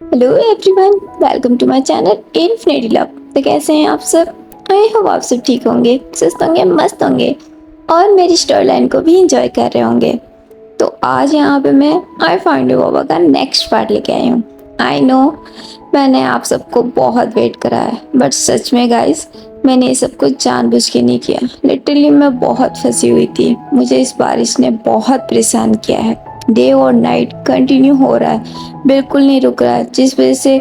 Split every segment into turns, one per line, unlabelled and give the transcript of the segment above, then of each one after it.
Hello everyone, welcome to my channel infinity love. तो कैसे हैं आप सब? आई होप आप सब ठीक होंगे, सुस्त होंगे, मस्त होंगे और मेरी स्टोरी लाइन को भी इंजॉय कर रहे होंगे। तो आज यहाँ पे मैं आई फाइंड यू बाबा का नेक्स्ट पार्ट लेके आई हूँ। आई नो मैंने आप सबको बहुत वेट करा है, बट सच में गाइस मैंने ये सब कुछ जानबूझ के नहीं किया। लिटरली मैं बहुत फंसी हुई थी। मुझे इस बारिश ने बहुत परेशान किया है। डे और नाइट कंटिन्यू हो रहा है, बिल्कुल नहीं रुक रहा है, जिस वजह से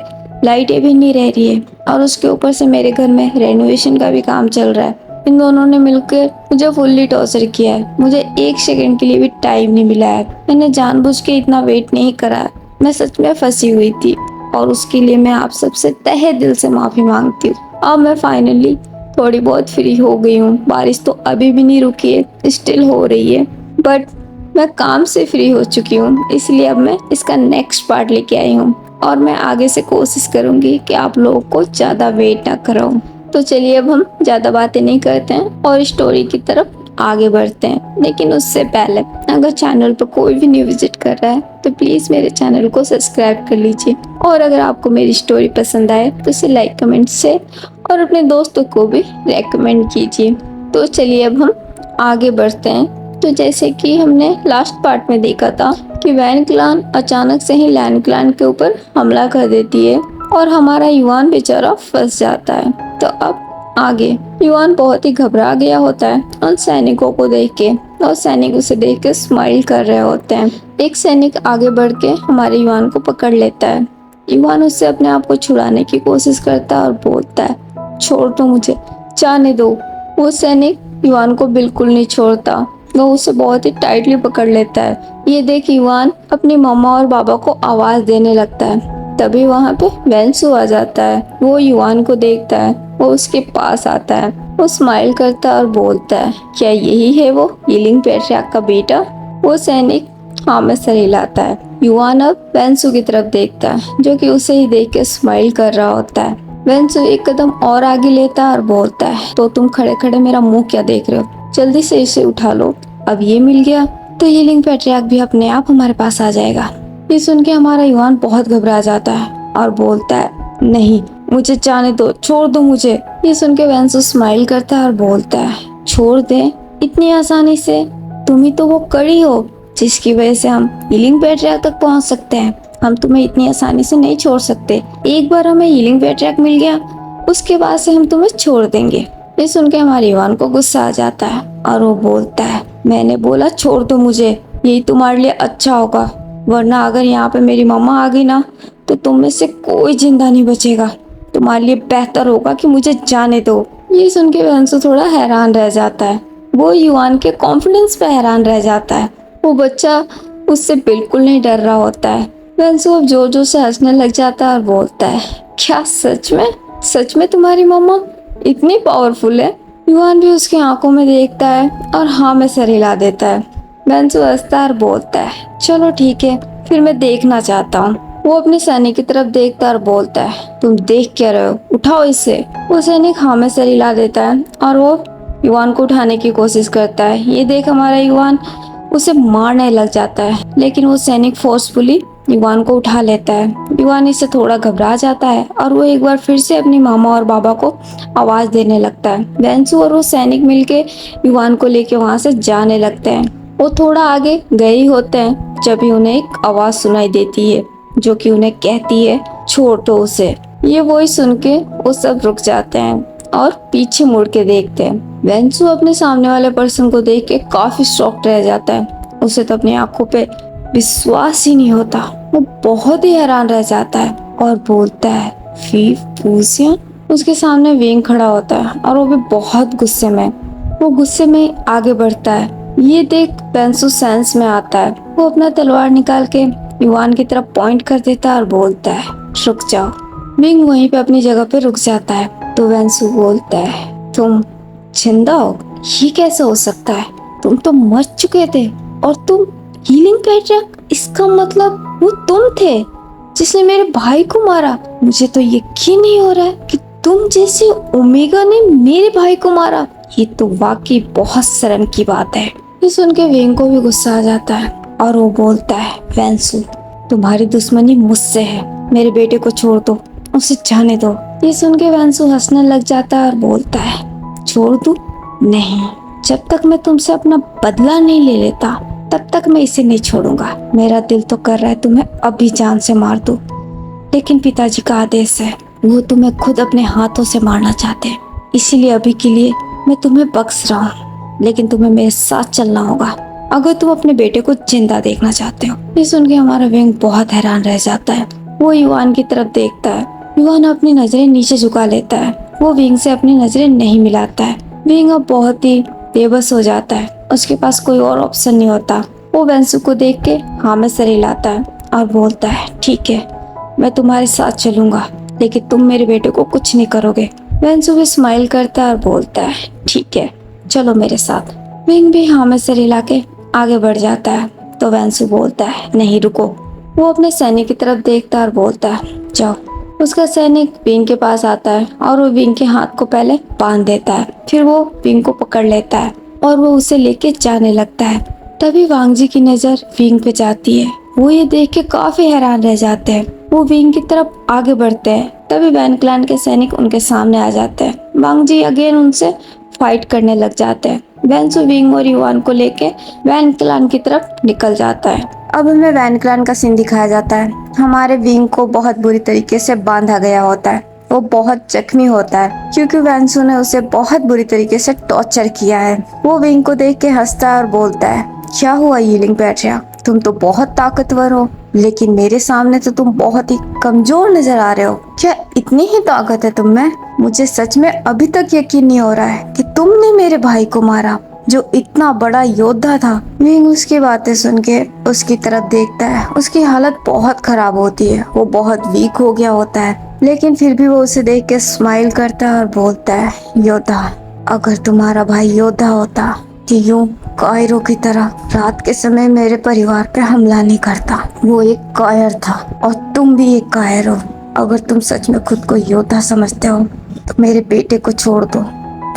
लाइटें भी नहीं रह रही है और उसके ऊपर से मेरे घर में रेनोवेशन का भी काम चल रहा है। इन दोनों ने मिलकर मुझे फुल्ली टॉर्चर किया है। मुझे एक सेकंड के लिए भी टाइम नहीं मिला है। मैंने जानबूझ के इतना वेट नहीं करा है। मैं सच में फंसी हुई थी और उसके लिए मैं आप सबसे तहे दिल से माफी मांगती हूँ। अब मैं फाइनली थोड़ी बहुत फ्री हो गई हूँ। बारिश तो अभी भी नहीं रुकी है, स्टिल हो रही है, बट मैं काम से फ्री हो चुकी हूँ। इसलिए अब मैं इसका नेक्स्ट पार्ट लेके आई हूँ और मैं आगे से कोशिश करूंगी कि आप लोगों को ज़्यादा वेट ना कराऊं। तो चलिए अब हम ज़्यादा बातें नहीं करते हैं और स्टोरी की तरफ आगे बढ़ते हैं। लेकिन उससे पहले अगर चैनल पर कोई भी न्यू विजिट कर रहा है तो प्लीज़ मेरे चैनल को सब्सक्राइब कर लीजिए और अगर आपको मेरी स्टोरी पसंद आए तो इसे लाइक, कमेंट से और अपने दोस्तों को भी रेकमेंड कीजिए। तो चलिए अब हम आगे बढ़ते हैं। तो जैसे कि हमने लास्ट पार्ट में देखा था कि वैन क्लान अचानक से ही लैन क्लान के ऊपर हमला कर देती है और हमारा युवान बेचारा फंस जाता है। तो अब आगे युवान बहुत ही घबरा गया होता है उन सैनिकों को देख के और सैनिक उसे देख के स्माइल कर रहे होते हैं। एक सैनिक आगे बढ़ के हमारे युवान को पकड़ लेता है। युवान उससे अपने आप को छुड़ाने की कोशिश करता है और बोलता है, छोड़ दो मुझे, जाने दो। वो सैनिक युवान को बिल्कुल नहीं छोड़ता। वो उसे बहुत ही टाइटली पकड़ लेता है। ये देख युवान अपनी मम्मा और बाबा को आवाज देने लगता है। तभी वहाँ पे वेंसु आ जाता है। वो युवान को देखता है, वो उसके पास आता है, वो स्माइल करता है और बोलता है, क्या यही है वो यीलिंग पैट्रियार्क का बेटा? वो सैनिक हाँ में सर हिलाता है। युवान अब वेंसु की तरफ देखता है जो कि उसे ही देख के स्माइल कर रहा होता है। वेंसु एक कदम और आगे लेता है और बोलता है, तो तुम खड़े खड़े मेरा मुंह क्या देख रहे हो? जल्दी से इसे उठा लो। अब ये मिल गया तो यीलिंग पैट्रियार्क भी अपने आप हमारे पास आ जाएगा। ये सुन के हमारा युवान बहुत घबरा जाता है और बोलता है, नहीं मुझे जाने दो, छोड़ दो मुझे। ये सुन के वेंसु स्माइल करता है और बोलता है, छोड़ दे इतनी आसानी से? तुम ही तो वो कड़ी हो जिसकी वजह से हम यीलिंग पैट्रियार्क तक पहुंच सकते हैं। हम तुम्हें इतनी आसानी से नहीं छोड़ सकते। एक बार हमें यीलिंग पैट्रियार्क मिल गया उसके बाद से हम तुम्हें छोड़ देंगे। ये सुन के हमारे युवान को गुस्सा आ जाता है और वो बोलता है, मैंने बोला छोड़ दो मुझे, यही तुम्हारे लिए अच्छा होगा, वरना अगर यहाँ पे मेरी मम्मा आ गई ना तो तुम में से कोई जिंदा नहीं बचेगा। तुम्हारे लिए बेहतर होगा कि मुझे जाने दो। ये सुन के वेंसु थोड़ा हैरान रह जाता है। वो युवान के कॉन्फिडेंस पे हैरान रह जाता है। वो बच्चा उससे बिल्कुल नहीं डर रहा होता है। वेंसु अब जोर जोर से हंसने लग जाता है और बोलता है, क्या सच में तुम्हारी मम्मा इतनी पावरफुल है? युवान भी उसकी आंखों में देखता है और हाँ में सर हिला देता है। वेंसु हंसता और बोलता है, चलो ठीक है, फिर मैं देखना चाहता हूँ। वो अपने सैनिक की तरफ देखता और बोलता है, तुम देख क्या रहे हो, उठाओ इसे। वो सैनिक हाँ में सर हिला देता है और वो युवान को उठाने की कोशिश करता है। ये देख हमारा युवान उसे मारने लग जाता है, लेकिन वो सैनिक फोर्सफुली युवान को उठा लेता है। युवान इससे थोड़ा घबरा जाता है और वो एक बार फिर से अपनी मामा और बाबा को आवाज देने लगता है। वेंसु और वो सैनिक मिलके युवान को लेके वहाँ से जाने लगते हैं। वो थोड़ा आगे गए ही होते हैं जब ही उन्हें एक आवाज सुनाई देती है जो कि उन्हें कहती है, छोड़ दो उसे। ये वही सुन के वो सब रुक जाते हैं और पीछे मुड़ के देखते हैं। वेंसु अपने सामने वाले पर्सन को देख के काफी शॉक्ड रह जाता है। उसे तो अपनी आंखों पे विश्वास ही नहीं होता। वो बहुत ही हैरान रह जाता है और बोलता है, फूसिया? उसके सामने वेंग खड़ा होता है और वो भी बहुत गुस्से में। वो गुस्से में आगे बढ़ता है। ये देख वेंसु सेंस में आता है। वो अपना तलवार निकाल के युवान की तरफ पॉइंट कर देता है और बोलता है, रुक जाओ। विंग वहीं पे अपनी जगह पे रुक जाता है। तो वेंसु बोलता है, तुम जिंदा हो? ये कैसे हो सकता है? तुम तो मर चुके थे और तुम हीलिंग पैट्रियार्क? इसका मतलब वो तुम थे जिसने मेरे भाई को मारा? मुझे तो यकीन नहीं हो रहा है कि तुम जैसे ओमेगा ने मेरे भाई को मारा। ये तो वाकई बहुत शर्म की बात है। ये सुन के वेंग को भी गुस्सा आ जाता है और वो बोलता है, वेंसु तुम्हारी दुश्मनी मुझसे है मेरे बेटे को छोड़ दो, उसे जाने दो। ये सुन के वैंसू हंसने लग जाता है और बोलता है, छोड़ दूं? नहीं, जब तक मैं तुमसे अपना बदला नहीं ले लेता तब तक मैं इसे नहीं छोड़ूंगा। मेरा दिल तो कर रहा है तुम्हें अभी जान से मार दूं, लेकिन पिताजी का आदेश है, वो तुम्हें खुद अपने हाथों से मारना चाहते हैं। इसीलिए अभी के लिए मैं तुम्हें बख्श रहा हूँ, लेकिन तुम्हें मेरे साथ चलना होगा अगर तुम अपने बेटे को जिंदा देखना चाहते हो। ये सुन के हमारा विंग बहुत हैरान रह जाता है। वो युवान की तरफ देखता है। युवान अपनी नजरें नीचे झुका लेता है। वो विंग से अपनी नजरें नहीं मिलाता है। विंग अब बहुत ही बेबस हो जाता है। उसके पास कोई और ऑप्शन नहीं होता। वो वैंसू को देख के हाँ में सर हिलाता है और बोलता है, ठीक है, मैं तुम्हारे साथ चलूंगा, लेकिन तुम मेरे बेटे को कुछ नहीं करोगे। वैंसू भी स्माइल करता है और बोलता है, ठीक है, चलो मेरे साथ। विंग भी हाँ में सर हिला के आगे बढ़ जाता है। तो वैंसू बोलता है, नहीं रुको। वो अपने सैनिक की तरफ देखता है और बोलता है, जाओ। उसका सैनिक विंग के पास आता है और वो विंग के हाथ को पहले बांध देता है। फिर वो विंग को पकड़ लेता है और वो उसे लेके जाने लगता है। तभी वांग जी की नजर विंग पे जाती है। वो ये देख के काफी हैरान रह जाते हैं। वो विंग की तरफ आगे बढ़ते हैं। तभी वैन क्लैन के सैनिक उनके सामने आ जाते हैं। वांग जी अगेन उनसे फाइट करने लग जाते हैं। वैंसू विंग और युवान को लेके वैन क्लैन की तरफ निकल जाता है। अब हमें वैन क्लैन का सीन दिखाया जाता है। हमारे विंग को बहुत बुरी तरीके से बांधा गया होता है। वो बहुत जख्मी होता है क्योंकि वैंसू ने उसे बहुत बुरी तरीके से टॉर्चर किया है। वो विंग को देख के हंसता है और बोलता है, क्या हुआ यीलिंग पैट्रिया, तुम तो बहुत ताकतवर हो, लेकिन मेरे सामने तो तुम बहुत ही कमजोर नजर आ रहे हो। क्या इतनी ही ताकत है तुम में? मुझे सच में अभी तक यकीन नहीं हो रहा है कि तुमने मेरे भाई को मारा, जो इतना बड़ा योद्धा था। विंग उसकी बातें सुन के उसकी तरफ देखता है। उसकी हालत बहुत खराब होती है। वो बहुत वीक हो गया होता है, लेकिन फिर भी वो उसे देख के स्माइल करता है और बोलता है, योद्धा, अगर तुम्हारा भाई योद्धा होता कि यूं कायरों की तरह रात के समय मेरे परिवार पे हमला नहीं करता। वो एक कायर था और तुम भी एक कायर हो। अगर तुम सच में खुद को योद्धा समझते हो तो मेरे बेटे को छोड़ दो,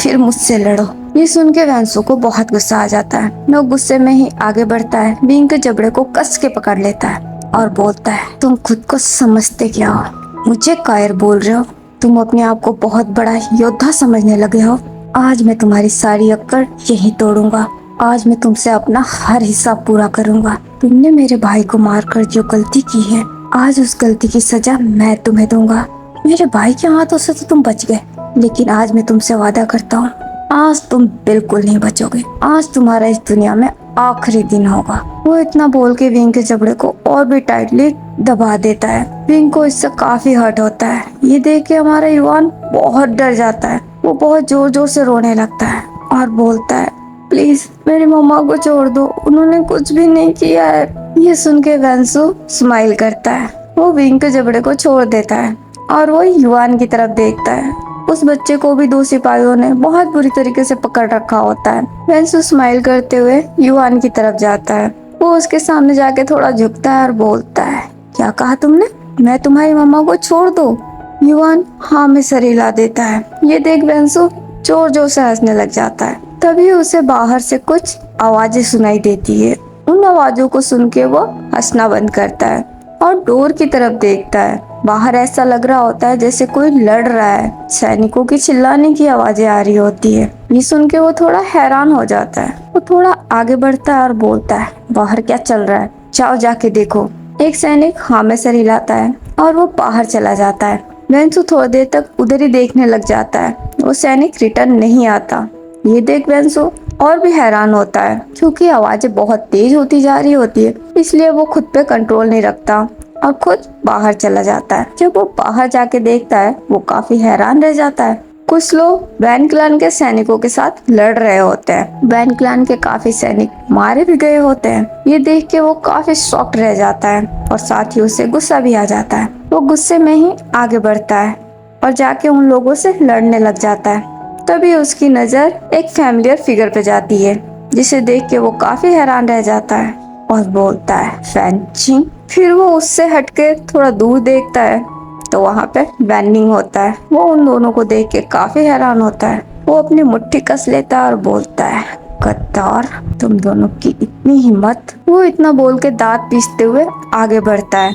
फिर मुझसे लड़ो। ये सुन के वैंसू को बहुत गुस्सा आ जाता है। वो गुस्से में ही आगे बढ़ता है। विंग के जबड़े को कस के पकड़ लेता है और बोलता है, तुम खुद को समझते क्या हो? मुझे कायर बोल रहे हो? तुम अपने आप को बहुत बड़ा योद्धा समझने लगे हो। आज मैं तुम्हारी सारी अक्कड़ यही तोड़ूंगा। आज मैं तुमसे अपना हर हिसाब पूरा करूंगा। तुमने मेरे भाई को मारकर जो गलती की है, आज उस गलती की सजा मैं तुम्हें दूंगा। मेरे भाई के हाथों से तो तुम बच गए, लेकिन आज मैं तुमसे वादा करता हूँ, आज तुम बिल्कुल नहीं बचोगे। आज तुम्हारा इस दुनिया में आखिरी दिन होगा। वो इतना बोल के विंग के जबड़े को और भी टाइटली दबा देता है। विंग को इससे काफी हर्ट होता है। ये देख के हमारा युवान बहुत डर जाता है। वो बहुत जोर जोर से रोने लगता है और बोलता है, प्लीज मेरी मम्मा को छोड़ दो, उन्होंने कुछ भी नहीं किया है। ये सुन के वैंसू स्माइल करता है। वो विंग के जबड़े को छोड़ देता है और वो युवान की तरफ देखता है। उस बच्चे को भी दो सिपाहियों ने बहुत बुरी तरीके से पकड़ रखा होता है। वैंसू स्माइल करते हुए युवान की तरफ जाता है। वो उसके सामने जाके थोड़ा झुकता है और बोलता है, क्या कहा तुमने? मैं तुम्हारी मम्मा को छोड़ दूं? युवान हाँ में सर हिला देता है। ये देख वैंसू जोर जोर से हंसने लग जाता है। तभी उसे बाहर से कुछ आवाजें सुनाई देती है। उन आवाजों को सुन के वो हंसना बंद करता है और डोर की तरफ देखता है। बाहर ऐसा लग रहा होता है जैसे कोई लड़ रहा है। सैनिकों की चिल्लाने की आवाजें आ रही होती है। ये सुन के वो थोड़ा हैरान हो जाता है। वो थोड़ा आगे बढ़ता है और बोलता है, बाहर क्या चल रहा है? जाओ जाके देखो। एक सैनिक हाँ में सर हिलाता है और वो बाहर चला जाता है। वैंसू थोड़ी देर तक उधर ही देखने लग जाता है। वो सैनिक रिटर्न नहीं आता। ये देख वैंसू और भी हैरान होता है क्योंकि आवाजें बहुत तेज होती जा रही होती है, इसलिए वो खुद पे कंट्रोल नहीं रखता और खुद बाहर चला जाता है। जब वो बाहर जाके देखता है, वो काफी हैरान रह जाता है। कुछ लोग वैन क्लैन के सैनिकों के साथ लड़ रहे होते हैं। वैन क्लैन के काफी सैनिक मारे भी गए होते हैं। ये देख के वो काफी शॉक्ड रह जाता है और साथ ही उसे गुस्सा भी आ जाता है। वो गुस्से में ही आगे बढ़ता है और जाके उन लोगों से लड़ने लग जाता है। तभी उसकी नजर एक फैमिलियर फिगर पे जाती है, जिसे देख के वो काफी हैरान रह जाता है और बोलता है, फैंचिंग। फिर वो उससे हटके थोड़ा दूर देखता है तो वहाँ पे वैनिंग होता है। वो उन दोनों को देख के काफी हैरान होता है। वो अपनी मुट्ठी कस लेता है और बोलता है, गद्दार, तुम दोनों की इतनी हिम्मत। वो इतना बोल के दांत पीसते हुए आगे बढ़ता है।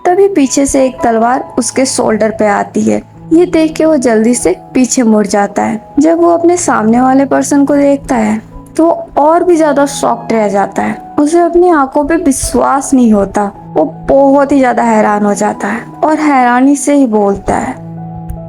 तभी पीछे से एक तलवार उसके शोल्डर पे आती है। ये देख के वो जल्दी से पीछे मुड़ जाता है। जब वो अपने सामने वाले पर्सन को देखता है तो वो और भी ज्यादा शॉक्ड रह जाता है। उसे अपनी आंखों पे विश्वास नहीं होता। वो बहुत ही ज्यादा हैरान हो जाता है और हैरानी से ही बोलता है,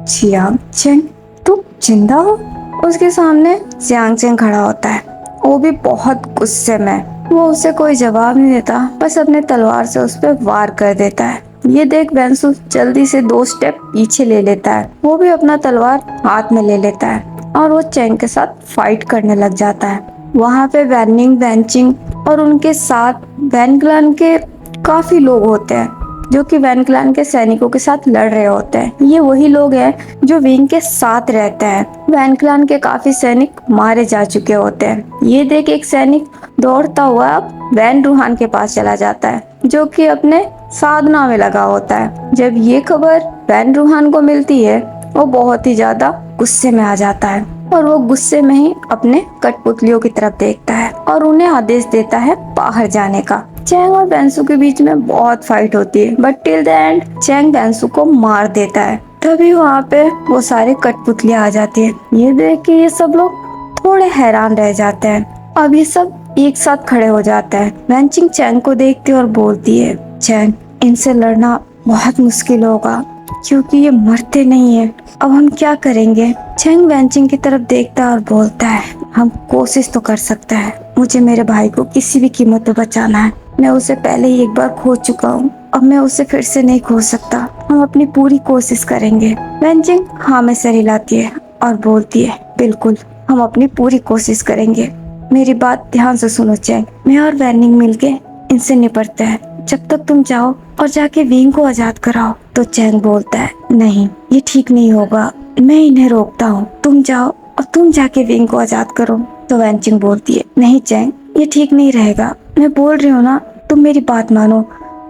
चियांग चेंग, तुम जिंदा हो? उसके सामने चियांग चेंग खड़ा होता है, वो भी बहुत गुस्से में। वो उसे कोई जवाब नहीं देता, बस अपने तलवार से उस पर वार कर देता है। ये देख वेंसु जल्दी से 2 स्टेप पीछे ले लेता है। वो भी अपना तलवार हाथ में ले लेता है और वो चेंग के साथ फाइट करने लग जाता है। वहाँ पे वैनिंग, वेंचिंग और उनके साथ वैन क्लैन के काफी लोग होते हैं जो कि वैन क्लैन के सैनिकों के साथ लड़ रहे होते हैं। ये वही लोग हैं जो विंग के साथ रहते हैं। वैन क्लैन के काफी सैनिक मारे जा चुके होते हैं। ये देख एक सैनिक दौड़ता हुआ अब वैन रूहान के पास चला जाता है जो कि अपने साधना में लगा होता है। जब ये खबर वैन रूहान को मिलती है वो बहुत ही ज्यादा गुस्से में आ जाता है और वो गुस्से में ही अपने कठपुतलियों की तरफ देखता है और उन्हें आदेश देता है बाहर जाने का। चैंग और बेंसु के बीच में बहुत फाइट होती है, बट टिल द एंड चैंग बेंसु को मार देता है। तभी वहाँ पे वो सारे कठपुतलियां आ जाती है। ये देख के ये सब लोग थोड़े हैरान रह जाते हैं। अब ये सब एक साथ खड़े हो जाते हैं। वेंचिंग चैंग को देखती है और बोलती है, चैंग, इनसे लड़ना बहुत मुश्किल होगा क्योंकि ये मरते नहीं है। अब हम क्या करेंगे? चैंग वेंचिंग की तरफ देखता है और बोलता है, हम कोशिश तो कर सकते हैं। मुझे मेरे भाई को किसी भी कीमत पे बचाना है। मैं उसे पहले ही एक बार खो चुका हूँ, अब मैं उसे फिर से नहीं खो सकता। हम अपनी पूरी कोशिश करेंगे। वेंचिंग हाँ में सर हिलाती है और बोलती है, बिल्कुल, हम अपनी पूरी कोशिश करेंगे। मेरी बात ध्यान से सुनो चैंग, मैं और वैनिंग मिलके इनसे निपटते हैं। जब तक तुम जाओ और जाके विंग को आजाद कराओ। तो चैंग बोलता है, नहीं, ये ठीक नहीं होगा, मैं इन्हें रोकता हूँ। तुम जाओ और तुम जाके विंग को आजाद करो। तो वेंचिंग बोलती है, नहीं चैंग, ये ठीक नहीं रहेगा। मैं बोल रही हूँ ना, तुम मेरी बात मानो,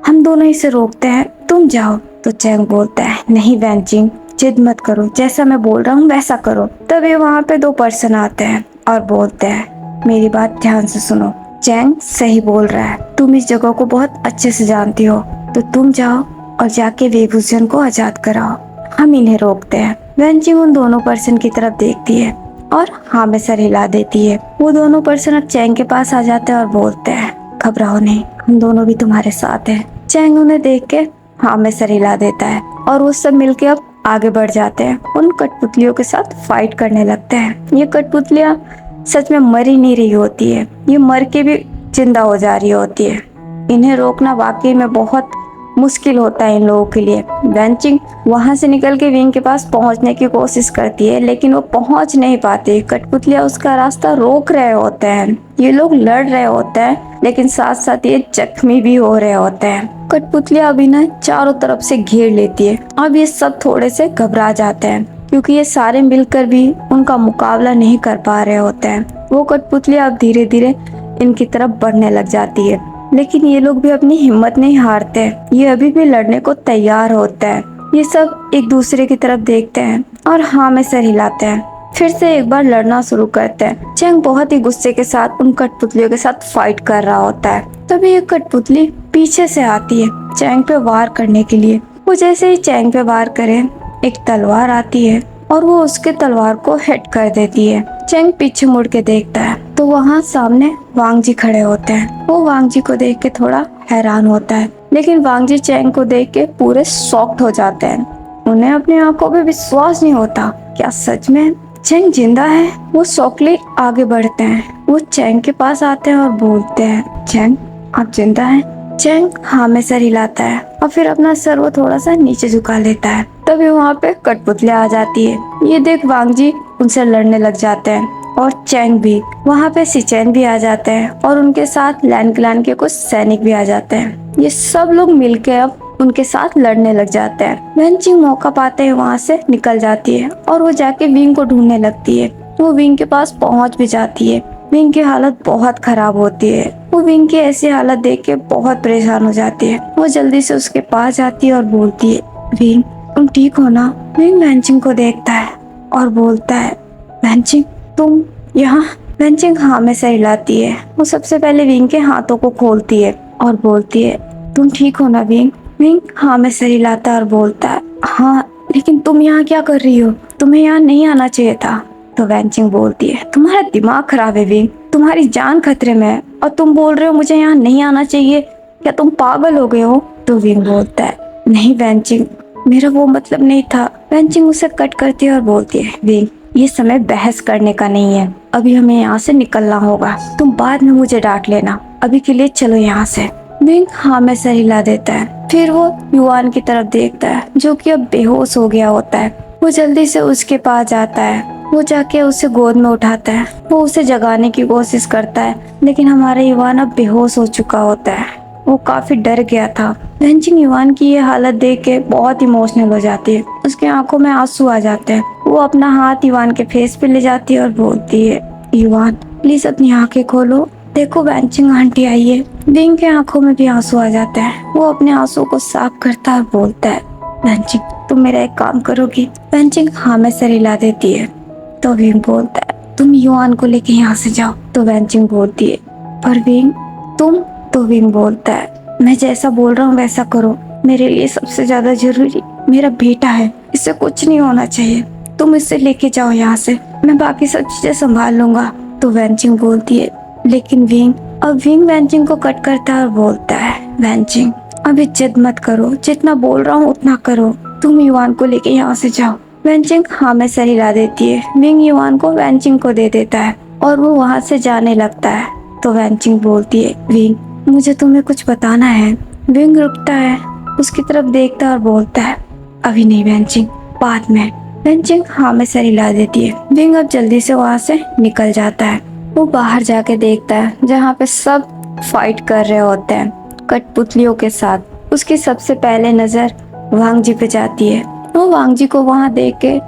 हम दोनों इसे रोकते हैं, तुम जाओ। तो चैंग बोलता है, नहीं वेंचिंग, जिद मत करो, जैसा मैं बोल रहा हूँ वैसा करो। तभी वहाँ पे 2 पर्सन आते हैं और बोलते हैं, मेरी बात ध्यान से सुनो, चैंग सही बोल रहा है, तुम इस जगह को बहुत अच्छे से जानती हो, तो तुम जाओ और जाके वेभूषण को आजाद कराओ, हम इन्हें रोकते हैं। वेंचिंग उन दोनों पर्सन की तरफ देखती है और हाँ में सर हिला देती है। वो दोनों पर्सन अब चैंग के पास आ जाते हैं और बोलते हैं, घबराओ नहीं, हम दोनों भी तुम्हारे साथ हैं। चैंग उन्हें देख के हाँ में सर हिला देता है और वो सब मिलके अब आगे बढ़ जाते हैं। उन कठपुतलियों के साथ फाइट करने लगते हैं। ये कठपुतलियां सच में मर ही नहीं रही होती है, ये मर के भी जिंदा हो जा रही होती है। इन्हें रोकना वाकई में बहुत मुश्किल होता है इन लोगों के लिए। वेंचिंग वहां से निकल के विंग के पास पहुंचने की कोशिश करती है, लेकिन वो पहुंच नहीं पाती। कठपुतलियां उसका रास्ता रोक रहे होते हैं। ये लोग लड़ रहे होते हैं, लेकिन साथ साथ ये जख्मी भी हो रहे होते हैं। कठपुतलियां अभी ना चारों तरफ से घेर लेती है। अब ये सब थोड़े से घबरा जाते हैं क्योंकि ये सारे मिलकर भी उनका मुकाबला नहीं कर पा रहे होते हैं। वो कठपुतलियां अब धीरे धीरे इनकी तरफ बढ़ने लग जाती है, लेकिन ये लोग भी अपनी हिम्मत नहीं हारते। ये अभी भी लड़ने को तैयार होते हैं। ये सब एक दूसरे की तरफ देखते हैं और हाँ में सर हिलाते हैं। फिर से एक बार लड़ना शुरू करते हैं। चैंग बहुत ही गुस्से के साथ उन कठपुतलियों के साथ फाइट कर रहा होता है। तभी एक कठपुतली पीछे से आती है चैंग पे वार करने के लिए। वो जैसे ही चैंग पे वार करे, एक तलवार आती है और वो उसके तलवार को हिट कर देती है। चैंग पीछे मुड़ के देखता है तो वहाँ सामने वांग जी खड़े होते हैं। वो वांग जी को देख के थोड़ा हैरान होता है, लेकिन वांग जी चैंग को देख के पूरे शॉक्ड हो जाते हैं। उन्हें अपनी आंखों पे विश्वास नहीं होता, क्या सच में चैंग जिंदा है? वो शॉकली आगे बढ़ते हैं। वो चैंग के पास आते हैं और बोलते हैं, चैंग आप जिंदा हैं? चैंग हाँ में सर हिलाता है और फिर अपना सर वो थोड़ा सा नीचे झुका लेता है। तभी वहाँ पे कठपुतलियां आ जाती है। ये देख वांग जी उनसे लड़ने लग जाते हैं और चैंग भी। वहाँ पे सिचेन भी आ जाते हैं और उनके साथ लैन क्लैन के कुछ सैनिक भी आ जाते हैं। ये सब लोग मिलके अब उनके साथ लड़ने लग जाते हैं। वेंचिंग मौका पाते ही वहाँ से निकल जाती है और वो जाके विंग को ढूंढने लगती है। वो विंग के पास पहुँच भी जाती है। विंग की हालत बहुत खराब होती है। वो विंग की ऐसी हालत देख के बहुत परेशान हो जाती है। वो जल्दी से उसके पास जाती है और बोलती है, विंग तुम ठीक हो ना? विंग वेंचिंग को देखता है और बोलता है, वेंचिंग तुम यहाँ? वेंचिंग हाँ में सर हिलाती है। वो सबसे पहले विंग के हाथों को खोलती है और बोलती है, तुम ठीक हो ना विंग? विंग हाँ में सर हिलाता है और बोलता है, हाँ लेकिन तुम यहाँ क्या कर रही हो, तुम्हें यहाँ नहीं आना चाहिए था। तो वैनचिंग बोलती है, तुम्हारा दिमाग खराब है विंग, तुम्हारी जान खतरे में है और तुम बोल रहे हो मुझे यहाँ नहीं आना चाहिए, क्या तुम पागल हो गए हो। तो विंग बोलता है, नहीं वैनचिंग, मेरा वो मतलब नहीं था। वैनचिंग उसे कट करती है और बोलती है, विंग ये समय बहस करने का नहीं है, अभी हमें यहाँ से निकलना होगा, तुम बाद में मुझे डांट लेना, अभी के लिए चलो यहाँ से। विंग हाँ में सर हिला देता है। फिर वो युआन की तरफ देखता है जो कि अब बेहोश हो गया होता है। वो जल्दी से उसके पास जाता है, वो जाके उसे गोद में उठाता है, वो उसे जगाने की कोशिश करता है, लेकिन हमारा युआन अब बेहोश हो चुका होता है। वो काफी डर गया था। वैनचिंग युआन की ये हालत देख के बहुत इमोशनल हो जाती है, उसके आंखों में आंसू आ जाते हैं। वो अपना हाथ युआन के फेस पे ले जाती है और बोलती है, युआन प्लीज अपनी आंखें खोलो, देखो वैनचिंग आंटी आई है। विंग के आंखों में भी आंसू आ जाते हैं। वो अपने आंसू को साफ करता है और बोलता है, वैनचिंग तुम मेरा एक काम करोगी। वैनचिंग हाँ में सर हिला देती है। तो विंग बोलता है, तुम युआन को लेके यहाँ से जाओ। तो वैनचिंग बोलती है, पर विंग तुम। तो विंग बोलता है, मैं जैसा बोल रहा हूँ वैसा करो, मेरे लिए सबसे ज्यादा जरूरी मेरा बेटा है, इससे कुछ नहीं होना चाहिए, तुम इसे लेके जाओ यहाँ से, मैं बाकी सब चीजें संभाल लूंगा। तो वैनचिंग बोलती है, लेकिन विंग। अब विंग वैनचिंग को कट करता है और बोलता है, वैनचिंग अभी जिद मत करो, जितना बोल रहा हूँ उतना करो, तुम युआन को लेके यहाँ से जाओ। वैनचिंग हाँ में सर हिला देती है। विंग युआन को वैनचिंग को दे देता है और वो वहाँ से जाने लगता है। तो वैनचिंग बोलती है, विंग मुझे तुम्हें कुछ बताना है। विंग रुकता है, उसकी तरफ देखता है और बोलता है, अभी नहीं वैनचिंग, बाद में। वैनचिंग हाँ में सर हिला देती है। विंग अब जल्दी से वहाँ से निकल जाता है। वो बाहर जाके देखता है जहाँ पे सब फाइट कर रहे होते हैं कठपुतलियों के साथ। उसकी सबसे पहले नजर वांग जी पे जाती है। वो वांग जी को वहाँ देख के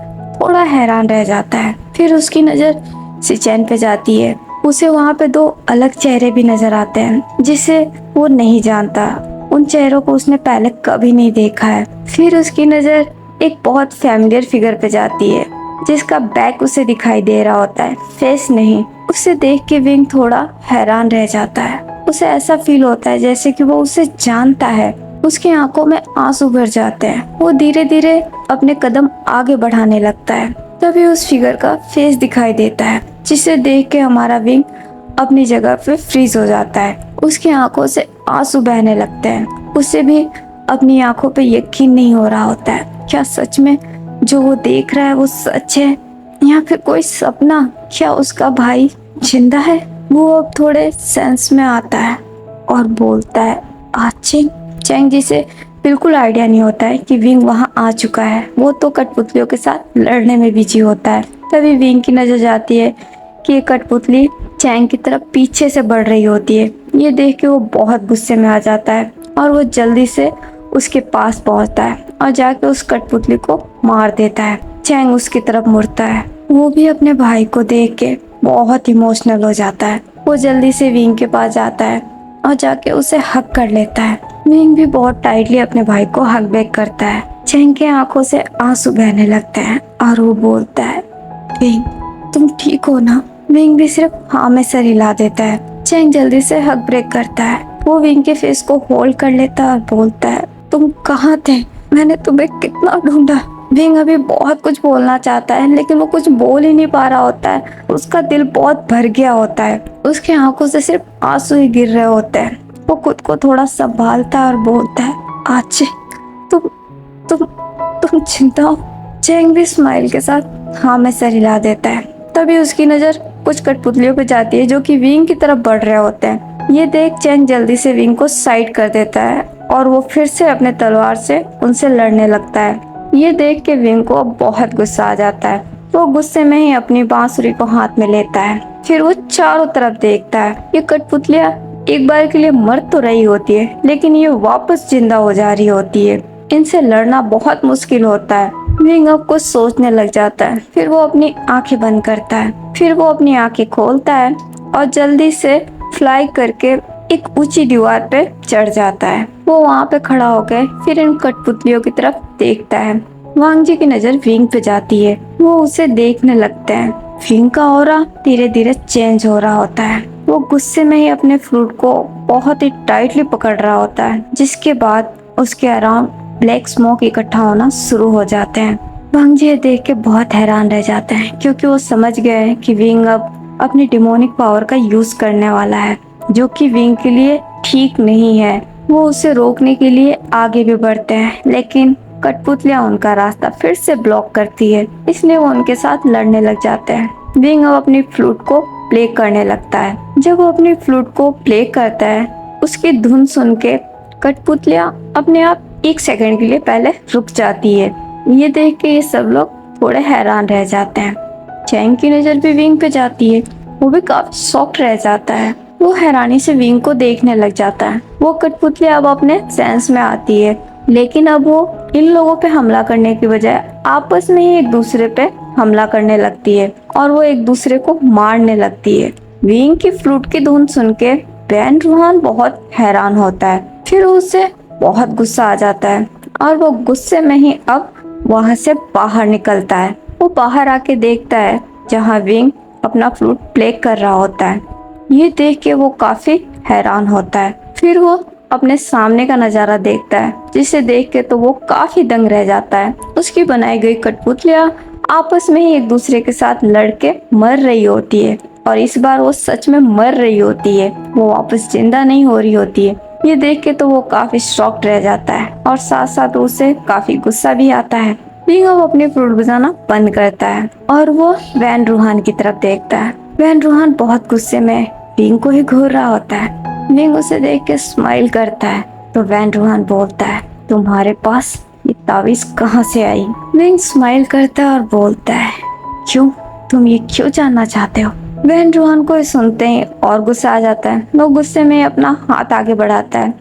थोड़ा हैरान रह जाता है। फिर उसकी नजर सिचेन पे जाती है। उसे वहाँ पे दो अलग चेहरे भी नजर आते हैं जिसे वो नहीं जानता। उन चेहरों को उसने पहले कभी नहीं देखा है। फिर उसकी नजर एक बहुत फैमिलियर फिगर पे जाती है जिसका बैक उसे दिखाई दे रहा होता है, फेस नहीं। उसे देख के विंग थोड़ा हैरान रह जाता है। उसे ऐसा फील होता है जैसे कि वो उसे जानता है। उसकी आंखों में आंसू भर जाते हैं। वो धीरे धीरे अपने कदम आगे बढ़ाने लगता है। तभी उस फिगर का फेस दिखाई देता है जिसे देख के हमारा विंग अपनी जगह पे फ्रीज हो जाता है। उसकी आंखों से आंसू बहने लगते हैं। उसे भी अपनी आंखों पे यकीन नहीं हो रहा होता है, क्या सच में जो वो देख रहा है वो सच है या फिर कोई सपना। क्या उसका भाई जिंदा है। वो अब थोड़े सेंस में आता है और बोलता है, चेंग। चेंग जिसे बिल्कुल आइडिया नहीं होता है कि विंग वहाँ आ चुका है। वो तो कठपुतलियों के साथ लड़ने में बिजी होता है। तभी विंग की नजर जाती है कि ये कठपुतली चैंग की तरफ पीछे से बढ़ रही होती है। ये देख के वो बहुत गुस्से में आ जाता है और वो जल्दी से उसके पास पहुंचता है और जाके उस कठपुतली को मार देता है। चैंग उसकी तरफ मुड़ता है। वो भी अपने भाई को देख के बहुत इमोशनल हो जाता है। वो जल्दी से विंग के पास जाता है और जाके उसे हग कर लेता है। विंग भी बहुत टाइटली अपने भाई को हग बैक करता है। चैंग के आंखों से आंसू बहने लगते हैं और वो बोलता है, विंग तुम ठीक हो ना। विंग भी सिर्फ हाँ में सर हिला देता है। चैंग जल्दी से हग ब्रेक करता है। वो विंग के फेस को होल्ड कर लेता है और बोलता है, तुम कहाँ थे, मैंने तुम्हें कितना ढूंढा। विंग अभी बहुत कुछ बोलना चाहता है लेकिन वो कुछ बोल ही नहीं पा रहा होता है। उसका दिल बहुत भर गया होता है। उसके आंखों से सिर्फ आंसू ही गिर रहे होते हैं। वो खुद को थोड़ा संभालता है और बोलता है, आचे तुम तुम तुम जिंदा हो। चैंग भी स्माइल के साथ हाँ में सर हिला देता है। तभी उसकी नजर कुछ कठपुतलियों पे जाती है जो कि विंग की तरफ बढ़ रहे होते हैं। ये देख चैंग जल्दी से विंग को साइड कर देता है और वो फिर से अपने तलवार से उनसे लड़ने लगता है। ये देख के विंग को बहुत गुस्सा आ जाता है। वो गुस्से में ही अपनी बांसुरी को हाथ में लेता है। फिर वो चारों तरफ देखता है। ये कठपुतलियां एक बार के लिए मर तो रही होती है लेकिन ये वापस जिंदा हो जा रही होती है। इनसे लड़ना बहुत मुश्किल होता है। विंग अब कुछ सोचने लग जाता है। फिर वो अपनी आंखें बंद करता है। फिर वो अपनी आंखें खोलता है और जल्दी से फ्लाई करके एक ऊंची दीवार पे चढ़ जाता है। वो वहाँ पे खड़ा होकर फिर इन कठपुतलियों की तरफ देखता है। वांग जी की नजर विंग पे जाती है। वो उसे देखने लगते हैं। विंग का ऑरा धीरे धीरे चेंज हो रहा होता है। वो गुस्से में ही अपने फ्रूट को बहुत ही टाइटली पकड़ रहा होता है जिसके बाद उसके अराउंड ब्लैक स्मोक इकट्ठा होना शुरू हो जाते हैं। वांग जी ये देख के बहुत हैरान रह जाते हैं क्योंकि वो समझ गए हैं कि विंग अब अपनी डिमोनिक पावर का यूज करने वाला है, जो कि विंग के लिए ठीक नहीं है। वो उसे रोकने के लिए आगे भी बढ़ते हैं, लेकिन कठपुतलियां उनका रास्ता फिर से ब्लॉक करती है, इसलिए वो उनके साथ लड़ने लग जाते हैं। विंग अब अपनी फ्लूट को प्ले करने लगता है। जब वो अपनी फ्लूट को प्ले करता है, उसकी धुन सुन के कठपुतलियां अपने आप 1 सेकंड के लिए पहले रुक जाती है। ये देख के ये सब लोग थोड़े हैरान रह जाते हैं। चैंग की नजर भी विंग पे जाती है। वो भी काफी शॉक्ड रह जाता है। वो हैरानी से विंग को देखने लग जाता है। वो कठपुतली अब अपने सेंस में आती है, लेकिन अब वो इन लोगों पे हमला करने की बजाय आपस में ही एक दूसरे पे हमला करने लगती है और वो एक दूसरे को मारने लगती है। विंग की फ्लूट की धुन सुन के वैन रूहान बहुत हैरान होता है। फिर उसे बहुत गुस्सा आ जाता है और वो गुस्से में ही अब वहां से बाहर निकलता है। वो बाहर आके देखता है जहाँ विंग अपना फ्लूट प्ले कर रहा होता है। ये देख के वो काफी हैरान होता है। फिर वो अपने सामने का नजारा देखता है, जिसे देख के तो वो काफी दंग रह जाता है। उसकी बनाई गई कठपुतलियां आपस में ही एक दूसरे के साथ लड़के मर रही होती है और इस बार वो सच में मर रही होती है, वो वापस जिंदा नहीं हो रही होती है। ये देख के तो वो काफी शॉक्ड रह जाता है और साथ साथ उसे काफी गुस्सा भी आता है। विंग अब अपनी फ्लूट बजाना बंद करता है और वो वैन रूहान की तरफ देखता है। वैन रूहान बहुत गुस्से में विंग को ही घूर रहा होता है। विंग उसे देख के स्माइल करता है तो वैन रूहान बोलता है, तुम्हारे पास ये तावीज कहाँ से आई? विंग स्माइल करता है और बोलता है, क्यों, तुम ये क्यों जानना चाहते हो? वैन रूहान को सुनते ही और गुस्सा आ जाता है। वो गुस्से में अपना हाथ आगे बढ़ाता है,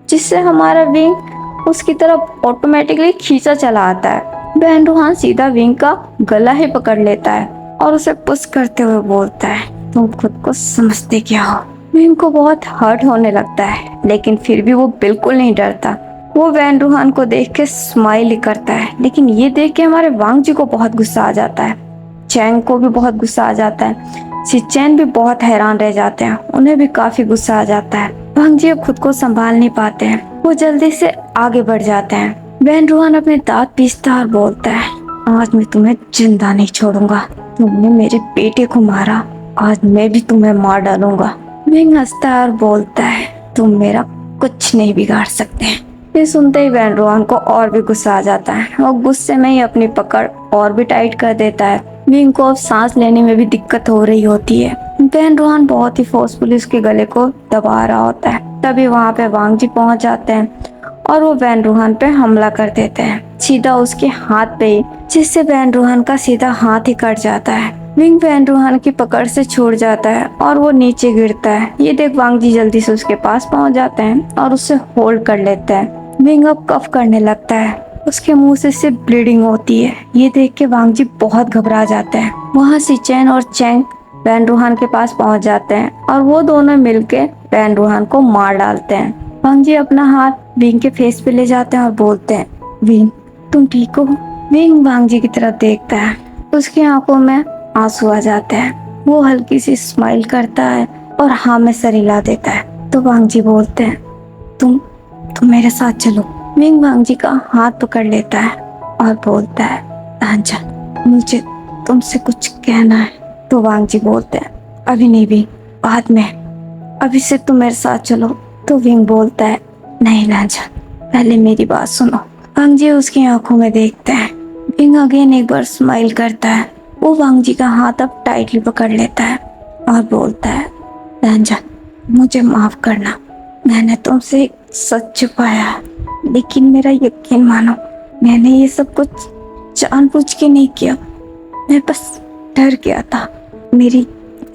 जिससे हमारा विंग उसकी तरफ ऑटोमेटिकली खींचा चला आता है। वैन रूहान सीधा विंग का गला ही पकड़ लेता है और उसे पुश करते हुए बोलता है, तुम खुद को समझते क्या हो? विंग को बहुत हर्ट होने लगता है, लेकिन फिर भी वो बिल्कुल नहीं डरता। वो वैन रूहान को देख के स्माइल ही करता है, लेकिन ये देख के हमारे वांग जी को बहुत गुस्सा आ जाता है। चैंग को भी बहुत गुस्सा आ जाता है। सिचैन भी बहुत हैरान रह जाते हैं, उन्हें भी काफी गुस्सा आ जाता है। वांग जी अब खुद को संभाल नहीं पाते हैं, वो जल्दी से आगे बढ़ जाते हैं। वैन रूहान अपने दांत पीसता और बोलता है, आज मैं तुम्हें जिंदा नहीं छोड़ूंगा। तुमने मेरे बेटे को मारा, आज मैं भी तुम्हें मार डालूंगा। विंग हंसता है और बोलता है, तुम मेरा कुछ नहीं बिगाड़ सकते। ये सुनते ही वैन रूहान को और भी गुस्सा आ जाता है। वो गुस्से में ही अपनी पकड़ और भी टाइट कर देता है। विंग को अब सांस लेने में भी दिक्कत हो रही होती है। वैन रूहान बहुत ही फोर्सफुली उसके गले को दबा रहा होता है। तभी वहाँ पे वांग जी पहुँच जाते हैं और वो वैन रूहान पे हमला कर देते हैं, सीधा उसके हाथ पे ही, जिससे वैन रूहान का सीधा हाथ ही कट जाता है। विंग वैन रूहान की पकड़ से छूट जाता है और वो नीचे गिरता है। ये देख वांग जी जल्दी से उसके पास पहुँच जाते हैं और उसे होल्ड कर लेते हैं। विंग अब कफ करने लगता है, उसके मुंह से सिर्फ ब्लीडिंग होती है। ये देख के वांग जी बहुत घबरा जाते हैं। वहाँ सिचैन और चैंग वैन रूहान के पास पहुँच जाते हैं और वो दोनों मिलके वैन रूहान को मार डालते हैं। वांग जी अपना हाथ विंग के फेस पे ले जाते हैं और बोलते हैं, विंग तुम ठीक हो? विंग वांग जी की तरफ देखता है, उसकी आंखों में आंसू आ जाते हैं। वो हल्की सी स्माइल करता है और हाँ में सर हिला देता है। तो वांग जी बोलते हैं, तुम मेरे साथ चलो। विंग वांग जी का हाथ पकड़ लेता है और बोलता है, लांचन मुझे तुमसे कुछ कहना है। तो वांग जी बोलते हैं, अभी नहीं विंग, बाद में, अभी से तुम मेरे साथ चलो। तो विंग बोलता है, नहीं लांचन, पहले मेरी बात सुनो। वांग जी उसकी आंखों में देखते हैं। विंग अगेन एक बार स्माइल करता है। वो वांग जी का हाथ अब टाइटली पकड़ लेता है और बोलता है, लांचन मुझे माफ करना, मैंने तुमसे एक सच छुपाया, लेकिन मेरा यकीन मानो, मैंने ये सब कुछ जानबूझ के नहीं किया। मैं बस डर गया था, मेरी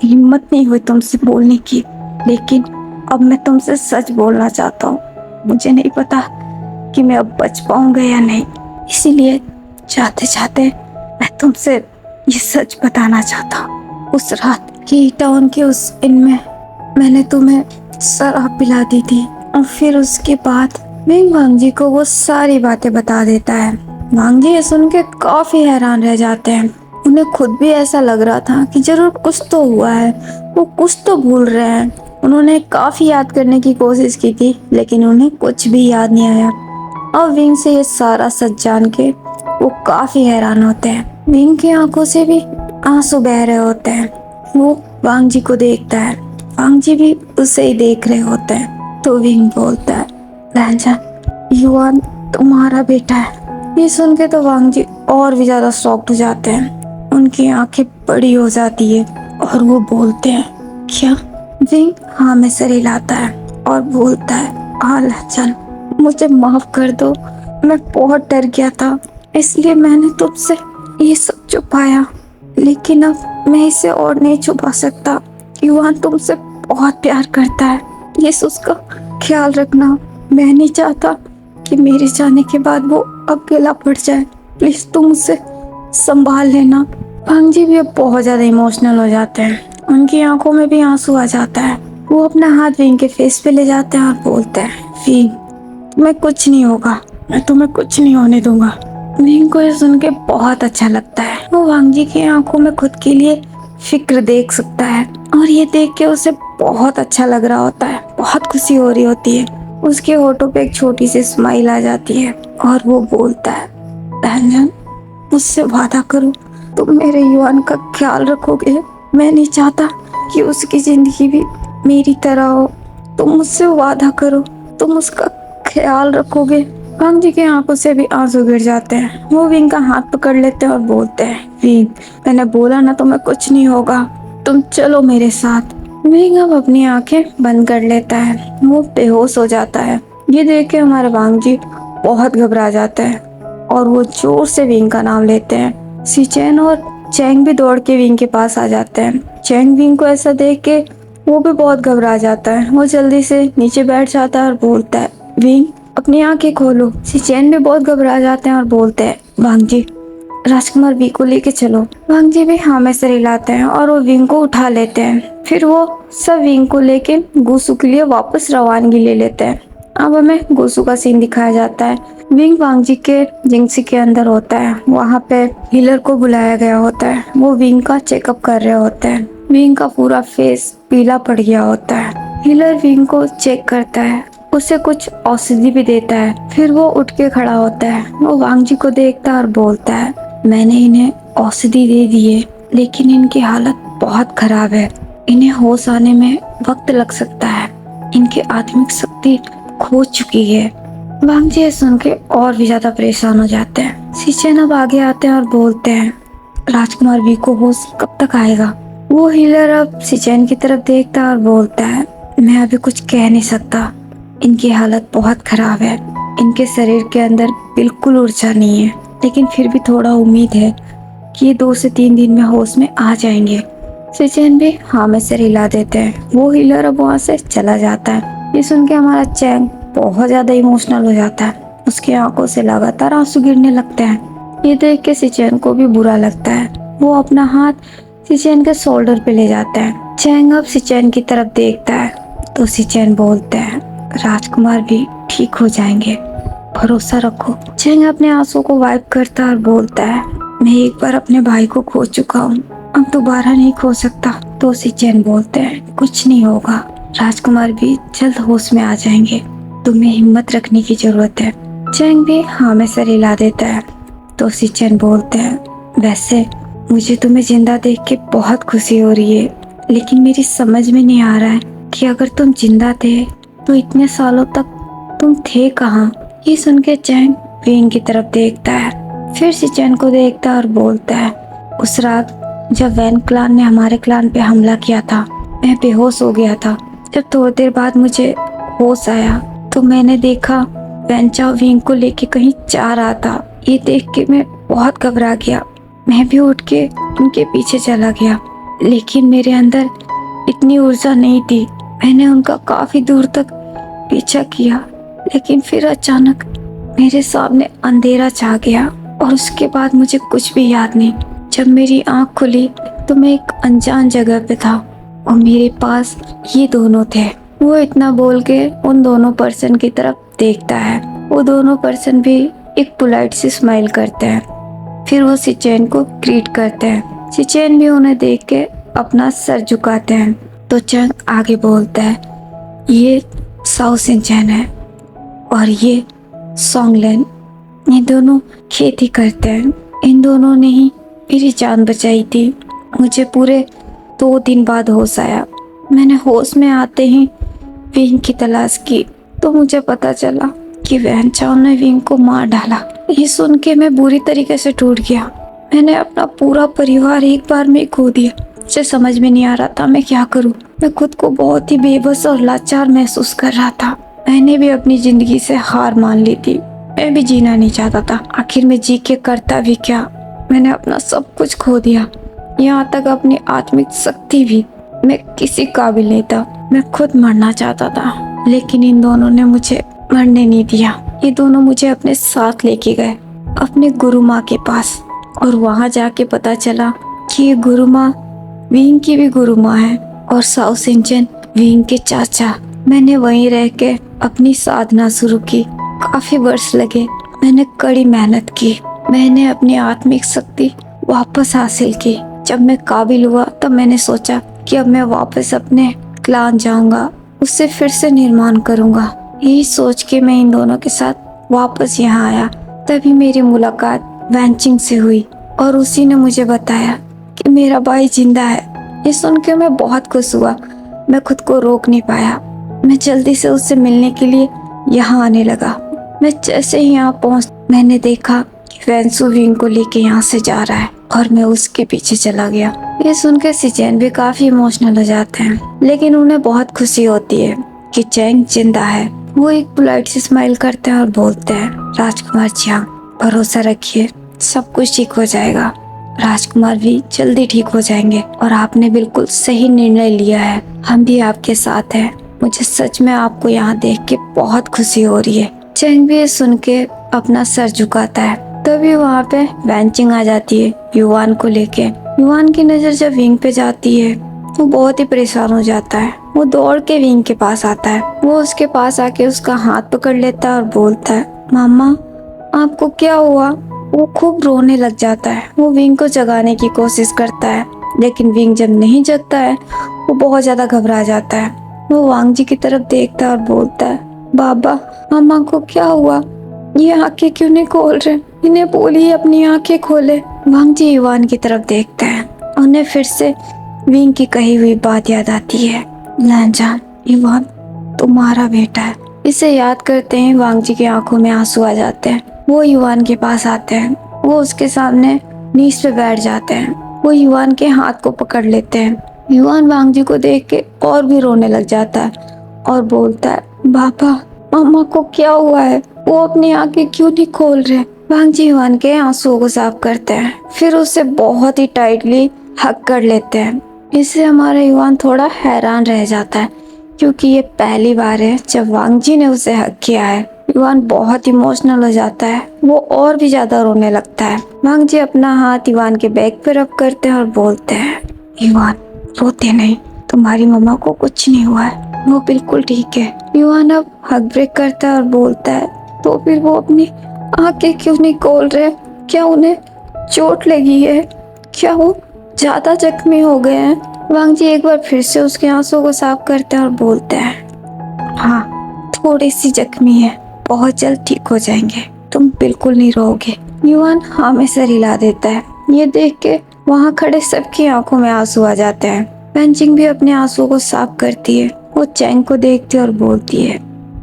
हिम्मत नहीं हुई तुमसे बोलने की। लेकिन अब मैं तुमसे सच बोलना चाहता हूँ। मुझे नहीं पता कि मैं अब बच पाऊंगा या नहीं, इसीलिए चाहते चाहते मैं तुमसे ये सच बताना चाहता हूँ। उस रात के टाउन के उस इन में मैंने तुम्हें शराब पिला दी थी और फिर उसके बाद विंग वांग जी को वो सारी बातें बता देता है। वांग जी ये सुन के काफी हैरान रह जाते हैं। उन्हें खुद भी ऐसा लग रहा था कि जरूर कुछ तो हुआ है, वो कुछ तो भूल रहे हैं। उन्होंने काफी याद करने की कोशिश की थी, लेकिन उन्हें कुछ भी याद नहीं आया। और विंग से ये सारा सच जान के वो काफी हैरान होते हैं। विंग की आंखों से भी आंसू बह रहे होते हैं। वो वांग जी को देखता है, वांग जी भी उसे ही देख रहे होते हैं। तो विंग बोलता है, रंजन युवान तुम्हारा बेटा है। ये सुन के तो वांग जी और भी ज्यादा शॉक्ड हो जाते हैं। उनकी आंखें बड़ी हो जाती है और वो बोलते हैं, क्या? विंग हाँ में सर हिलाता है और बोलता है, हाँ लहचन, मुझे माफ कर दो, मैं बहुत डर गया था, इसलिए मैंने तुमसे ये सब छुपाया, लेकिन अब मैं इसे और नहीं छुपा सकता। युवान तुमसे बहुत प्यार करता है, ये उसका ख्याल रखना। मैं नहीं चाहता कि मेरे जाने के बाद वो अकेला पड़ जाए, प्लीज तुम उसे संभाल लेना। भांग जी भी अब बहुत ज्यादा इमोशनल हो जाते हैं, उनकी आंखों में भी आंसू आ जाता है। वो अपना हाथ विंग के फेस पे ले जाते हैं और बोलते हैं, विंग तुम्हें कुछ नहीं होगा, मैं तुम्हें कुछ नहीं होने दूंगा। विंग को ये सुन के बहुत अच्छा लगता है। वो वांग जी की आंखों में खुद के लिए फिक्र देख सकता है और ये देख के उसे बहुत अच्छा लग रहा होता है, बहुत खुशी हो रही होती है। उसके होठों पे एक छोटी सी स्माइल आ जाती है और वो बोलता है, रंजन मुझसे वादा करो तुम मेरे युवान का ख्याल रखोगे। मैं नहीं चाहता कि उसकी जिंदगी भी मेरी तरह हो। तुम मुझसे वादा करो तुम उसका ख्याल रखोगे। वांग जी की आंखों से भी आंसू गिर जाते हैं। वो विंग का हाथ पकड़ लेते हैं और बोलते हैं, विंग मैंने बोला ना तुम्हें कुछ नहीं होगा, तुम चलो मेरे साथ। विंग अब अपनी आंखें बंद कर लेता है, वो बेहोश हो जाता है। ये देख के हमारे वांग जी बहुत घबरा जाते हैं और वो जोर से विंग का नाम लेते हैं। सिचेन और चैंग भी दौड़ के विंग के पास आ जाते हैं। चैंग विंग को ऐसा देख के वो भी बहुत घबरा जाता है। वो जल्दी से नीचे बैठ जाता है और बोलता है, विंग अपनी आंखें खोलो। सिचेन भी बहुत घबरा जाते हैं और बोलते हैं, वांग जी राजकुमार वी को लेके चलो। वांग जी भी हाँ में सर हिलाते हैं और वो विंग को उठा लेते हैं। फिर वो सब विंग को लेके गुसु के लिए वापस रवानगी ले लेते हैं। अब हमें गुसु का सीन दिखाया जाता है। विंग वांग जी के जिंगसी के अंदर होता है, वहाँ पे हीलर को बुलाया गया होता है। वो विंग का चेकअप कर रहे होते हैं। विंग का पूरा फेस पीला पड़ गया होता है। हीलर विंग को चेक करता है, उसे कुछ औषधि भी देता है। फिर वो उठ के खड़ा होता है। वो वांग जी को देखता है और बोलता है, मैंने इन्हें औषधि दे दी है, लेकिन इनकी हालत बहुत खराब है, इन्हें होश आने में वक्त लग सकता है, इनकी आत्मिक शक्ति खो चुकी है। वांग जी सुन के और भी ज्यादा परेशान हो जाते हैं। सिचेन अब आगे आते हैं और बोलते हैं, राजकुमार वी को होश कब तक आएगा? वो हीलर अब सिचेन की तरफ देखता है और बोलता है, मैं अभी कुछ कह नहीं सकता, इनकी हालत बहुत खराब है, इनके शरीर के अंदर बिल्कुल ऊर्जा नहीं है, लेकिन फिर भी थोड़ा उम्मीद है कि ये 2 से 3 दिन में होश में आ जाएंगे। सिचेन भी हाँ में सिर हिला देते हैं। वो हीलर अब वहाँ से चला जाता है। ये सुन के हमारा चैंग बहुत ज्यादा इमोशनल हो जाता है, उसकी आंखों से लगातार आंसू गिरने लगते हैं। ये देख के सिचेन को भी बुरा लगता है। वो अपना हाथ सिचेन के शोल्डर पे ले जाता है। चैंग अब सिचेन की तरफ देखता है तो सिचेन बोलते हैं, राजकुमार भी ठीक हो जाएंगे, भरोसा रखो। चैंग अपने आंसू को वाइप करता और बोलता है, मैं एक बार अपने भाई को खो चुका हूँ, अब दोबारा नहीं खो सकता। तो सिचेन बोलते हैं, कुछ नहीं होगा, राजकुमार भी जल्द होश में आ जाएंगे, तुम्हें हिम्मत रखने की जरूरत है। चैंग भी हाँ में सर हिला देता है। तो सिचेन बोलते हैं, वैसे मुझे तुम्हें जिंदा देख के बहुत खुशी हो रही है, लेकिन मेरी समझ में नहीं आ रहा है कि अगर तुम जिंदा थे तो इतने सालों तक तुम थे कहाँ? ये सुन के चैंग विंग की तरफ देखता है, फिर सिचेन को देखता है और बोलता है, उस रात जब वैन क्लान ने हमारे क्लान पे हमला किया था, मैं बेहोश हो गया था। जब थोड़ी देर बाद मुझे होश आया तो मैंने देखा वैन चाओ विंग को लेके कहीं जा रहा था। ये देख के मैं बहुत घबरा गया, मैं भी उठ के उनके पीछे चला गया, लेकिन मेरे अंदर इतनी ऊर्जा नहीं थी। मैंने उनका काफी दूर तक पीछा किया, लेकिन फिर अचानक मेरे सामने अंधेरा छा गया और उसके बाद मुझे कुछ भी याद नहीं। जब मेरी आंख खुली तो मैं एक अनजान जगह पे था और मेरे पास ये दोनों थे। वो इतना बोल के उन दोनों पर्सन की तरफ देखता है। वो दोनों पर्सन भी एक पोलाइट सी स्माइल करते हैं, फिर वो सिचेन को ग्रीट करते हैं। सिचेन भी उन्हें देख के अपना सर झुकाते हैं। तो चैंग आगे बोलता है, ये साओ सिचेन है और ये सोंगलेन, ये दोनों खेती करते हैं। इन दोनों ने ही मेरी जान बचाई थी। मुझे पूरे 2 दिन बाद होश आया। मैंने होश में आते ही विंग की तलाश की तो मुझे पता चला कि वैन चाओ ने विंग को मार डाला। ये सुन के मैं बुरी तरीके से टूट गया। मैंने अपना पूरा परिवार एक बार में खो दिया। मुझे समझ में नहीं आ रहा था मैं क्या करूं। मैं खुद को बहुत ही बेबस और लाचार महसूस कर रहा था। मैंने भी अपनी जिंदगी से हार मान ली थी। मैं भी जीना नहीं चाहता था। आखिर में जी के करता भी क्या। मैंने अपना सब कुछ खो दिया, यहाँ तक अपनी आत्मिक शक्ति भी। मैं किसी काबिल नहीं था। मैं खुद मरना चाहता था, लेकिन इन दोनों ने मुझे मरने नहीं दिया। ये दोनों मुझे अपने साथ लेके गए अपने गुरु माँ के पास, और वहाँ जाके पता चला कि ये गुरु माँ विंग की भी गुरु माँ है और साओ सिंचन विंग के चाचा। मैंने वहीं रह के अपनी साधना शुरू की। काफी वर्ष लगे। मैंने कड़ी मेहनत की। मैंने अपनी आत्मिक शक्ति वापस हासिल की। जब मैं काबिल हुआ तब मैंने सोचा कि अब मैं वापस अपने क्लान जाऊंगा, उससे फिर से निर्माण करूंगा। यही सोच के मैं इन दोनों के साथ वापस यहाँ आया। तभी मेरी मुलाकात वैंचिंग से हुई और उसी ने मुझे बताया कि मेरा भाई जिंदा है। ये सुन के मैं बहुत खुश हुआ। मैं खुद को रोक नहीं पाया। मैं जल्दी से उससे मिलने के लिए यहाँ आने लगा। मैं जैसे ही यहाँ पहुँच मैंने देखा कि वैंसू विंग को लेके यहाँ से जा रहा है और मैं उसके पीछे चला गया। ये सुनकर सिचेन भी काफी इमोशनल हो जाते हैं, लेकिन उन्हें बहुत खुशी होती है कि चैंग जिंदा है। वो एक पोलाइट से स्माइल करते हैं और बोलते हैं, राजकुमार चियांग, भरोसा रखिए, सब कुछ ठीक हो जाएगा। राजकुमार भी जल्दी ठीक हो जाएंगे और आपने बिल्कुल सही निर्णय लिया है। हम भी आपके साथ हैं। मुझे सच में आपको यहाँ देख के बहुत खुशी हो रही है। चैंग भी ये सुन के अपना सर झुकाता है। तभी वहाँ पे वैंचिंग आ जाती है युवान को लेके। युवान की नजर जब विंग पे जाती है वो बहुत ही परेशान हो जाता है। वो दौड़ के विंग के पास आता है। वो उसके पास आके उसका हाथ पकड़ लेता है और बोलता है, मामा आपको क्या हुआ? वो खूब रोने लग जाता है। वो विंग को जगाने की कोशिश करता है, लेकिन विंग जब नहीं जगता है वो बहुत ज्यादा घबरा जाता है। वो वांग जी की तरफ देखता है और बोलता है, बाबा मामा को क्या हुआ? ये आंखें क्यों नहीं खोल रहे? इन्हें बोलिए अपनी आंखें खोले। वांग जी युवान की तरफ देखते हैं। उन्हें फिर से विंग की कही हुई बात याद आती है, लैनजान, युवान तुम्हारा बेटा है। इसे याद करते हैं वांग जी की आंखों में आंसू आ जाते हैं। वो युवान के पास आते हैं। वो उसके सामने नीच पे बैठ जाते हैं। वो युवान के हाथ को पकड़ लेते हैं। युवान वांग जी को देख के और भी रोने लग जाता है और बोलता है, बाबा मामा को क्या हुआ है? वो अपनी आंखें क्यों नहीं खोल रहे? वांग जी युवान के आंसुओं को साफ करते हैं, फिर उसे बहुत ही टाइटली हग कर लेते हैं। इससे हमारा युवान थोड़ा हैरान रह जाता है, क्योंकि ये पहली बार है जब वांग जी ने उसे हग किया है। युवान बहुत इमोशनल हो जाता है। वो और भी ज्यादा रोने लगता है। वांग जी अपना हाथ युवान के बैक पे रब करते हैं और बोलते हैं, युवान रोते नहीं, तुम्हारी मम्मा को कुछ नहीं हुआ है, वो बिल्कुल ठीक है। युवान अब हक ब्रेक करता है और बोलता है, तो फिर वो अपनी आंखें क्यों नहीं खोल रहे? क्या उन्हें चोट लगी है? क्या वो ज्यादा जख्मी हो गए हैं? वांग जी एक बार फिर से उसके आंसुओं को साफ करते हैं और बोलते हैं, हाँ थोड़ी सी जख्मी है, बहुत जल्द ठीक हो जाएंगे, तुम बिल्कुल नहीं रोओगे। युवान हाँ में सर हिला देता है। ये देख के वहाँ खड़े सबकी आंखों में आंसू आ जाते हैं। वैंचिंग भी अपने आंसुओं को साफ करती है। वो चैंग को देखती है और बोलती है,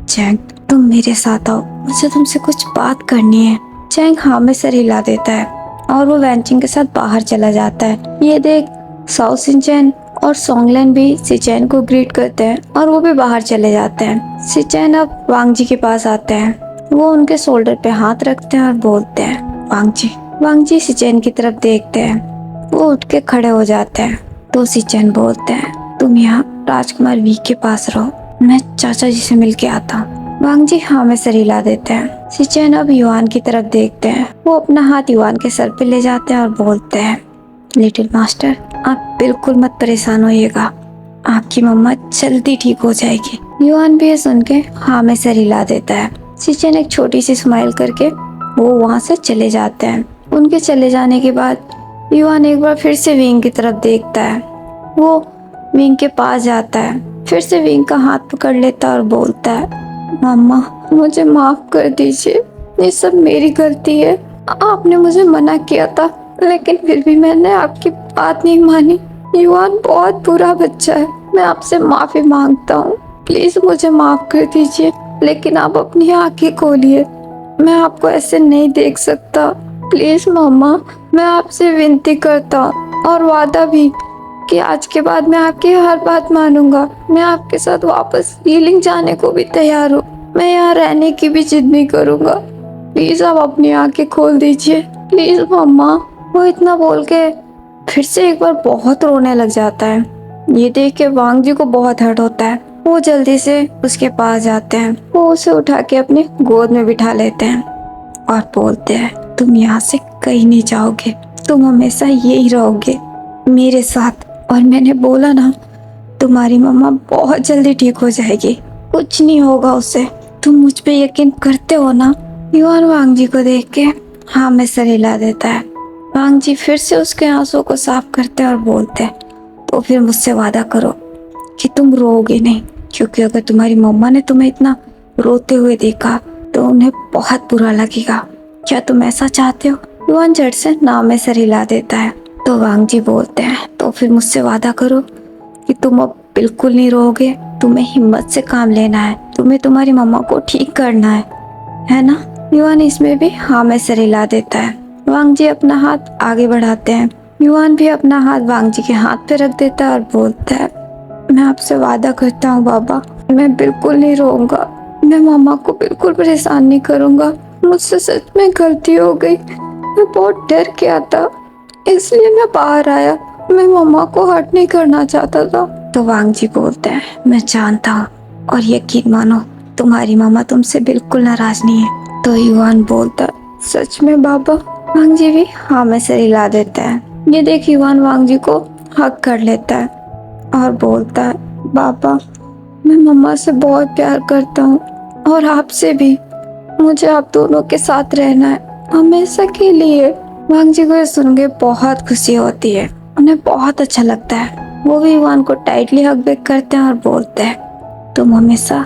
चैंग तुम मेरे साथ आओ, मुझे तुमसे कुछ बात करनी है। चैंग हाँ में सर हिला देता है और वो वैंचिंग के साथ बाहर चला जाता है। ये देख साओ सिंचन और सोंगलेन भी सिचेन को ग्रीट करते हैं और वो भी बाहर चले जाते हैं। सिचेन अब वांग जी के पास आते हैं। वो उनके शोल्डर पे हाथ रखते हैं और बोलते हैं, वांग जी। वांग जी सिचेन की तरफ देखते हैं। वो उठ के खड़े हो जाते हैं। तो सिचेन बोलते हैं, तुम यहाँ राजकुमार वी के पास रहो, मैं चाचा जी से मिल के आता हूँ। वांग जी हाँ में सर हिला देते हैं। सिचेन अब युवान की तरफ देखते हैं। वो अपना हाथ युवान के सर पे ले जाते हैं और बोलते हैं, लिटिल मास्टर आप बिल्कुल मत परेशान होइएगा, आपकी मम्मा जल्दी ठीक हो जाएगी। युवान भी ये सुन के हाँ में सर हिला देता है। सिचेन एक छोटी सी स्माइल करके वो वहाँ से चले जाते हैं। उनके चले जाने के बाद युवान एक बार फिर से विंग की तरफ देखता है। वो विंग के पास जाता है, फिर से विंग का हाथ पकड़ लेता है और बोलता है, मम्मा मुझे माफ कर दीजिए, ये सब मेरी गलती है। आपने मुझे मना किया था, लेकिन फिर भी मैंने आपकी बात नहीं मानी। युवान बहुत बुरा बच्चा है, मैं आपसे माफी मांगता हूँ। प्लीज मुझे माफ कर दीजिए, लेकिन आप अपनी आंखें खोलिए, मैं आपको ऐसे नहीं देख सकता। प्लीज मम्मा, मैं आपसे विनती करता हूँ और वादा भी कि आज के बाद मैं आपकी हर बात मानूंगा। मैं आपके साथ वापस हीलिंग जाने को भी तैयार हूँ। मैं यहाँ रहने की भी जिद नहीं करूंगा। प्लीज आप अपनी आंखें खोल दीजिए, प्लीज मम्मा। वो इतना बोल के फिर से एक बार बहुत रोने लग जाता है। ये देख के वांग जी को बहुत हर्ट होता है। वो जल्दी से उसके पास जाते हैं, वो उसे उठा के अपनी गोद में बिठा लेते हैं और बोलते हैं, तुम यहाँ से कहीं नहीं जाओगे, तुम हमेशा यही रहोगे मेरे साथ। और मैंने बोला ना, तुम्हारी मम्मा बहुत जल्दी ठीक हो जाएगी, कुछ नहीं होगा उसे। तुम मुझ पे यकीन करते हो ना? युवान वांग जी को देख के हाँ में सर हिला देता है। वांग जी फिर से उसके आंसू को साफ करते हैं और बोलते हैं, तो फिर मुझसे वादा करो कि तुम रोओगे नहीं, क्योंकि अगर तुम्हारी मम्मा ने तुम्हें इतना रोते हुए देखा तो उन्हें बहुत बुरा लगेगा। क्या तुम ऐसा चाहते हो? युवान झट से नाव में सर हिला देता है। तो वांग जी बोलते हैं, तो फिर मुझसे वादा करो कि तुम अब बिल्कुल नहीं रोओगे। तुम्हें हिम्मत से काम लेना है, तुम्हें तुम्हारी मम्मा को ठीक करना है ना? युवान इसमें भी हाँ में सर हिला देता है। वांग जी अपना हाथ आगे बढ़ाते हैं। युवान भी अपना हाथ वांग जी के हाथ पे रख देता है और बोलता है, मैं आपसे वादा करता हूँ बाबा, मैं बिल्कुल नहीं रोऊंगा। मैं मम्मा को बिल्कुल परेशान नहीं करूंगा। मुझसे सच में गलती हो गई, मैं बहुत डर गया था, इसलिए मैं बाहर आया। मैं मम्मा को हर्ट नहीं करना चाहता था। तो वांग जी बोलते हैं, मैं जानता हूँ और यकीन मानो तुम्हारी मम्मा तुमसे बिल्कुल नाराज नहीं है। तो युवान बोलता, सच में बाबा? वांग जी भी हाँ में सर हिला देता है। ये देख युवान वांग जी को हक कर लेता है और बोलता है, बाबा मैं मम्मा से बहुत प्यार करता हूँ और आपसे भी। मुझे आप दोनों के साथ रहना है हमेशा के लिए। वांग जी को ये सुन के बहुत खुशी होती है, उन्हें बहुत अच्छा लगता है। वो भी युवान को टाइटली हग बैक करते हैं और बोलते हैं, तुम हमेशा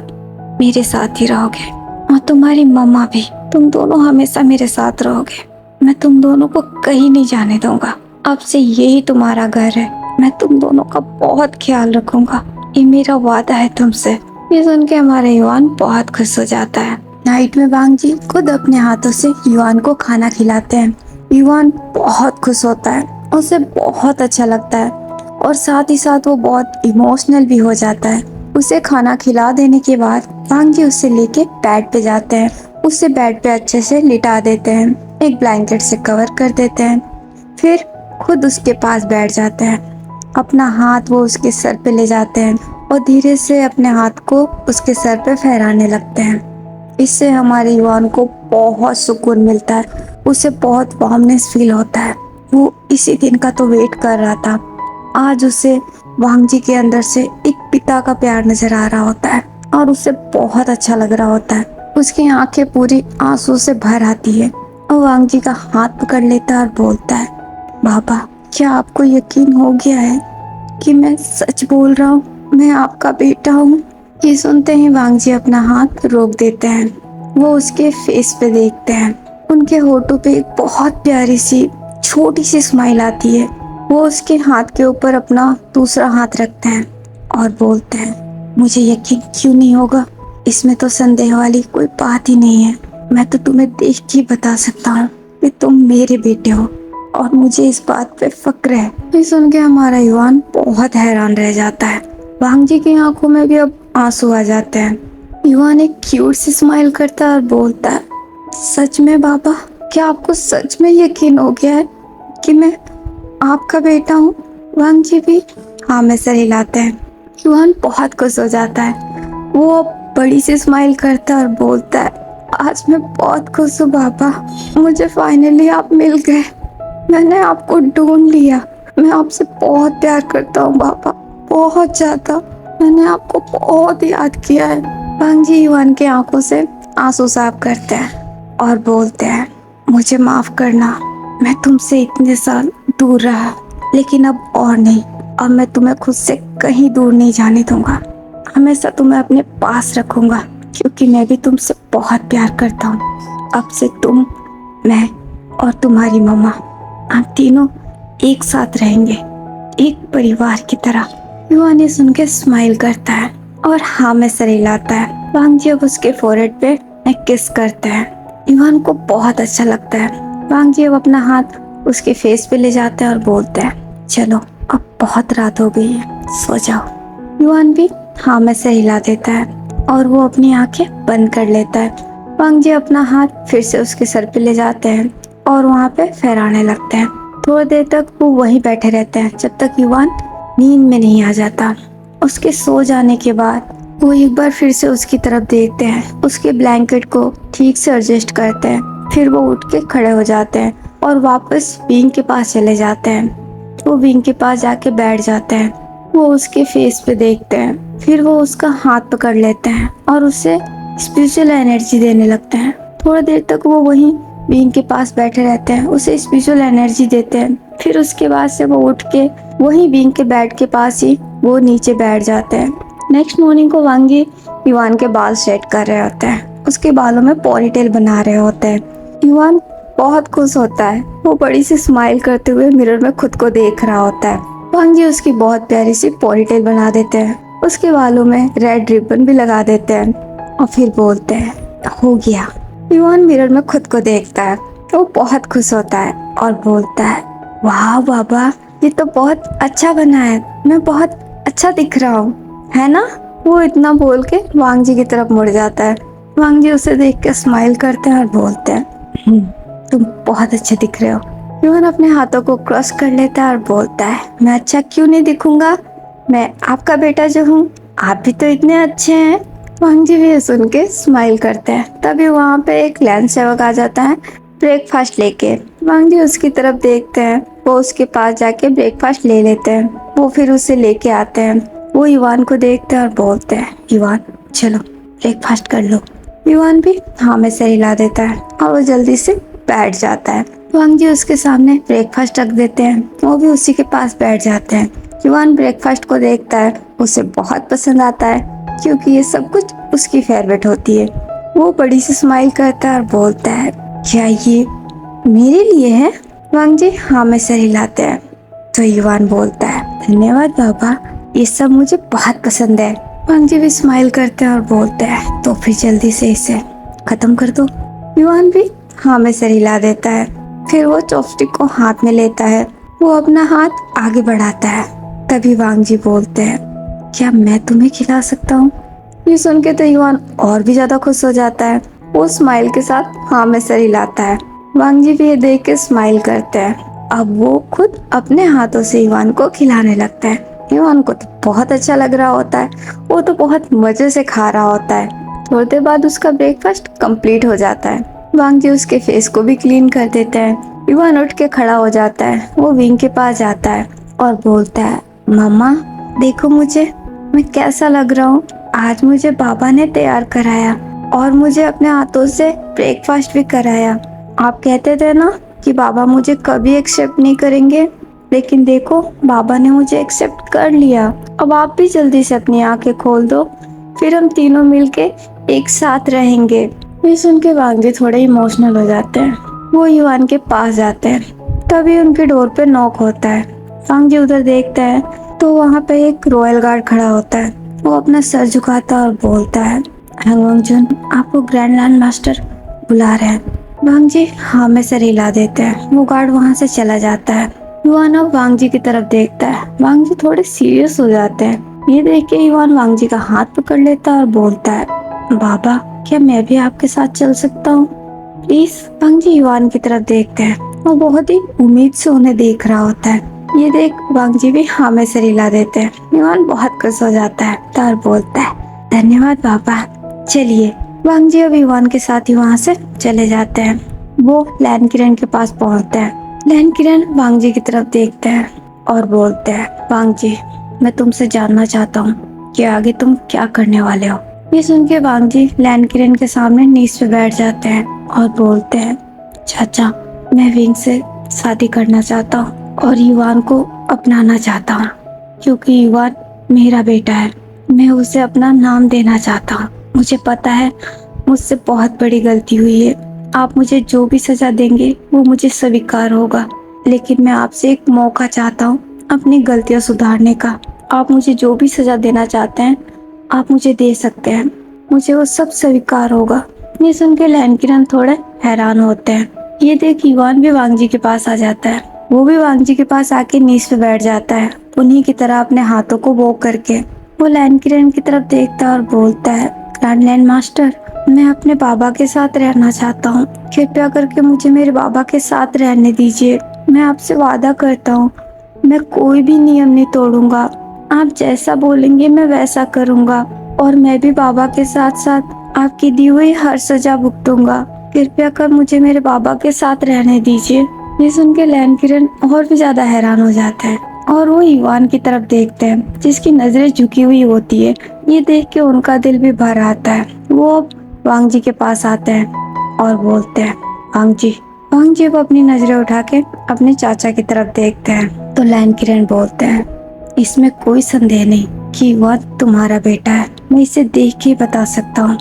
मेरे साथ ही रहोगे और तुम्हारी मम्मा भी, तुम दोनों हमेशा मेरे साथ रहोगे। मैं तुम दोनों को कहीं नहीं जाने दूंगा। अब से यही तुम्हारा घर है, मैं तुम दोनों का बहुत ख्याल रखूंगा, ये मेरा वादा है तुमसे। ये सुन के हमारा युवान बहुत खुश हो जाता है। नाइट में वांग जी खुद अपने हाथों से युवान को खाना खिलाते हैं। युवान बहुत खुश होता है, उसे बहुत अच्छा लगता है और साथ ही साथ वो बहुत इमोशनल भी हो जाता है। उसे खाना खिला देने के बाद वांग जी उसे लेके बेड पे जाते हैं, उसे बेड पे अच्छे से लिटा देते हैं, एक ब्लैंकेट से कवर कर देते हैं, फिर खुद उसके पास बैठ जाते हैं। अपना हाथ वो उसके सर पे ले जाते हैं और धीरे से अपने हाथ को उसके सर पे फहराने लगते हैं। इससे हमारे युवान को बहुत सुकून मिलता है, उसे बहुत वार्मनेस फील होता है। वो इसी दिन का तो वेट कर रहा था। आज उसे वांग जी के अंदर से एक पिता का प्यार नजर आ रहा होता है और उसे बहुत अच्छा लग रहा होता है। उसकी आंखें पूरी आंसू से भर आती है और वांग जी का हाथ पकड़ लेता है और बोलता है, बाबा क्या आपको यकीन हो गया है कि मैं सच बोल रहा हूँ, मैं आपका बेटा हूँ? ये सुनते ही वांग जी अपना हाथ रोक देते हैं। वो उसके फेस पे देखते हैं, उनके होठों पे एक बहुत प्यारी सी छोटी सी स्माइल आती है। वो उसके हाथ के ऊपर अपना दूसरा हाथ रखते हैं और बोलते हैं, मुझे यकीन क्यों नहीं होगा, इसमें तो संदेह वाली कोई बात ही नहीं है। मैं तो तुम्हें देख के बता सकता हूँ कि तुम मेरे बेटे हो और मुझे इस बात पे फक्र है। ये सुन के हमारा युवान बहुत हैरान रह जाता है। वांग जी की आंखों में भी अब आंसू आ जाते हैं। युवान एक क्यूट सी स्माइल करता है और बोलता है, सच में बाबा, क्या आपको सच में यकीन हो गया है कि मैं आपका बेटा हूँ? वांग जी भी हाँ में सर हिलाते हैं। युवान बहुत खुश हो जाता है। वो अब बड़ी सी स्माइल करता है और बोलता है, आज मैं बहुत खुश हूँ बाबा, मुझे फाइनली आप मिल गए, मैंने आपको ढूंढ लिया। मैं आपसे बहुत प्यार करता हूँ बाबा, बहुत ज्यादा। मैंने आपको बहुत याद किया है। वांग जी युवान की आंखों से आंसू साफ करते हैं और बोलते हैं, मुझे माफ करना, मैं तुमसे इतने साल दूर रहा, लेकिन अब और नहीं। अब मैं तुम्हें खुद से कहीं दूर नहीं जाने दूंगा, हमेशा तुम्हें अपने पास रखूंगा। क्योंकि मैं भी तुमसे बहुत प्यार करता हूँ। अब से तुम, मैं और तुम्हारी मम्मा, हम तीनों एक साथ रहेंगे, एक परिवार की तरह। युवान ये सुन के स्माइल करता है और हाँ में सर हिलाता है। वांग जी अब उसके फोrehead पे एक किस करते हैं। युवान को बहुत अच्छा लगता है। वांग जी अब अपना हाथ उसके फेस पे ले जाते हैं और बोलते हैं, चलो अब बहुत रात हो गई है, सो जाओ। युवान भी हाँ में सर हिला देता है और वो अपनी आंखें बंद कर लेता है। वांग जी अपना हाथ फिर से उसके सर पे ले जाते हैं और वहाँ पे फहराने लगते हैं। थोड़ी देर तक वो वहीं बैठे रहते हैं जब तक युवान नींद में नहीं आ जाता। उसके सो जाने के बाद वो एक बार फिर से उसकी तरफ देखते हैं, उसके ब्लैंकेट को ठीक से एडजस्ट करते हैं। फिर वो उठ के खड़े हो जाते हैं और वापस बींग के पास चले जाते हैं। वो बींग के पास जाके बैठ जाते हैं। वो उसके फेस पे देखते हैं, फिर वो उसका हाथ पकड़ लेते हैं और उसे स्पिरिचुअल एनर्जी देने लगते हैं। थोड़ी देर तक वो वहीं बींग के पास बैठे रहते हैं, उसे स्पिरिचुअल एनर्जी देते हैं। फिर उसके बाद से वो उठ के वहीं बींग के बेड के पास ही वो नीचे बैठ जाते हैं। नेक्स्ट मॉर्निंग को वांग जी युवान के बाल सेट कर रहे होते हैं, उसके बालों में पोनीटेल बना रहे होते हैं। युवान बहुत खुश होता है। वो बड़ी सी स्माइल करते हुए मिरर में खुद को देख रहा होता है। वांग जी उसकी बहुत प्यारी सी पोनीटेल बना देते हैं, उसके बालों में रेड रिबन भी लगा देते हैं और फिर बोलते हैं, हो गया। युवान मिरर में खुद को देखता है, वो बहुत खुश होता है और बोलता है, वाह बाबा, ये तो बहुत अच्छा बना है, मैं बहुत अच्छा दिख रहा हूँ, है ना। वो इतना बोल के वांग जी की तरफ मुड़ जाता है। वांग जी उसे देख के स्माइल करते हैं और बोलते हैं, तुम बहुत अच्छे दिख रहे हो। युवान अपने हाथों को क्रॉस कर लेता है और बोलता है, मैं अच्छा क्यों नहीं दिखूंगा, मैं आपका बेटा जो हूँ, आप भी तो इतने अच्छे हैं। वांग जी भी ये सुन के स्माइल करते हैं। तभी वहाँ पे एक लैंड सेवक आ जाता है ब्रेकफास्ट लेके। वांग जी उसकी तरफ देखते हैं, वो उसके पास जाके ब्रेकफास्ट ले लेते हैं। वो फिर उसे लेके आते हैं। वो युवान को देखते हैं और बोलते हैं, युवान चलो ब्रेकफास्ट कर लो। युवान भी हाँ में सर हिला देता है और वो जल्दी से बैठ जाता है। वांग जी उसके सामने ब्रेकफास्ट रख देते हैं, वो भी उसी के पास बैठ जाते हैं। युवान ब्रेकफास्ट को देखता है, उसे बहुत पसंद आता है क्योंकि ये सब कुछ उसकी फेवरेट होती है। वो बड़ी सी स्माइल करता है और बोलता है, क्या ये मेरे लिए है। वांग जी हाँ में सर हिलाते हैं। तो युवान बोलता है, धन्यवाद बाबा, ये सब मुझे बहुत पसंद है। वांग जी भी स्माइल करते हैं और बोलते हैं, तो फिर जल्दी से इसे खत्म कर दो। युवान भी हाँ में सर हिला देता है। फिर वो चॉपस्टिक को हाथ में लेता है, वो अपना हाथ आगे बढ़ाता है। तभी वांग जी बोलते हैं, क्या मैं तुम्हें खिला सकता हूँ। ये सुन के तो युवान और भी ज्यादा खुश हो जाता है। वो स्माइल के साथ हाँ में सर हिलाता है। वांग जी भी ये देख के स्माइल करते हैं। अब वो खुद अपने हाथों से युवान को खिलाने लगता है। युवान को तो बहुत अच्छा लग रहा होता है, वो तो बहुत मजे से खा रहा होता है। थोड़ी देर बाद उसका ब्रेकफास्ट कंप्लीट हो जाता है। वांग जी उसके फेस को भी क्लीन कर देते हैं। युवान उठ के खड़ा हो जाता है। वो विंग के पास जाता है और बोलता है, मम्मा देखो मुझे, मैं कैसा लग रहा हूँ। आज मुझे बाबा ने तैयार कराया और मुझे अपने हाथों से ब्रेकफास्ट भी कराया। आप कहते थे ना कि बाबा मुझे कभी एक्सेप्ट नहीं करेंगे, लेकिन देखो बाबा ने मुझे एक्सेप्ट कर लिया। अब आप भी जल्दी से अपनी आंखें खोल दो, फिर हम तीनों मिलके एक साथ रहेंगे। ये सुन के वांग जी थोड़े इमोशनल हो जाते हैं। वो युवान के पास जाते हैं। तभी उनके डोर पे नॉक होता है। वांग जी उधर देखते हैं तो वहाँ पे एक रॉयल गार्ड खड़ा होता है। वो अपना सर झुकाता और बोलता है, हैंगवांग जुन, आपको ग्रैंड लैंड मास्टर बुला रहे हैं। वांग जी हाँ में सर हिला देते हैं। वो गार्ड वहाँ से चला जाता है। युवान अब वांग जी की तरफ देखता है। वांग जी थोड़े सीरियस हो जाते हैं। ये देख के युवान वांग जी का हाथ पकड़ लेता है और बोलता है, बाबा क्या मैं भी आपके साथ चल सकता हूँ प्लीज। वांग जी युवान की तरफ देखते हैं। वो बहुत ही उम्मीद से उन्हें देख रहा होता है। ये देख वांग जी भी हाँ में सर हिला देते हैं। युवान बहुत खुश हो जाता है और बोलता है, धन्यवाद बाबा, चलिए। वांग जी अब युवान के साथ ही वहाँ से चले जाते हैं। वो लैन किरण के पास पहुँचते हैं। लैन किरण वांग जी की तरफ देखते हैं और बोलते हैं, वांग जी मैं तुमसे जानना चाहता हूँ कि आगे तुम क्या करने वाले हो। ये सुन के वांग जी लैन किरण के सामने नीच पे बैठ जाते हैं और बोलते हैं, चाचा मैं विंग से शादी करना चाहता हूँ और युवान को अपनाना चाहता हूँ, क्योंकि युवान मेरा बेटा है। मैं उसे अपना नाम देना चाहता हूँ। मुझे पता है मुझसे बहुत बड़ी गलती हुई है। आप मुझे जो भी सजा देंगे वो मुझे स्वीकार होगा, लेकिन मैं आपसे एक मौका चाहता हूँ अपनी गलतियाँ सुधारने का। आप मुझे जो भी सजा देना चाहते हैं आप मुझे दे सकते हैं, मुझे वो सब स्वीकार होगा। ये सुन के लैन किरण थोड़े हैरान होते हैं। ये देख युवान भी वांग जी के पास आ जाता है। वो भी वांग जी के पास आके नीच पे बैठ जाता है, उन्हीं की तरह अपने हाथों को वो करके। वो लैन किरण की तरफ देखता है और बोलता है, ग्रैंड मास्टर, मैं अपने बाबा के साथ रहना चाहता हूँ। कृपया करके मुझे मेरे बाबा के साथ रहने दीजिए। मैं आपसे वादा करता हूँ मैं कोई भी नियम नहीं तोड़ूंगा। आप जैसा बोलेंगे मैं वैसा करूंगा, और मैं भी बाबा के साथ साथ आपकी दी हुई हर सजा भुगतूंगा। कृपया कर मुझे मेरे बाबा के साथ रहने दीजिए। ये सुन के लैन किरण और भी ज्यादा हैरान हो जाता है और वो युवान की तरफ देखते हैं जिसकी नजरें झुकी हुई होती है। ये देख के उनका दिल भी भर आता है। वो अब वांग जी के पास आते हैं और बोलते हैं, वांग जी वो अपनी नजरें उठा के अपने चाचा की तरफ देखते हैं। तो लैन किरण बोलते हैं, इसमें कोई संदेह नहीं कि वह तुम्हारा बेटा है। मैं इसे देख के बता सकता हूँ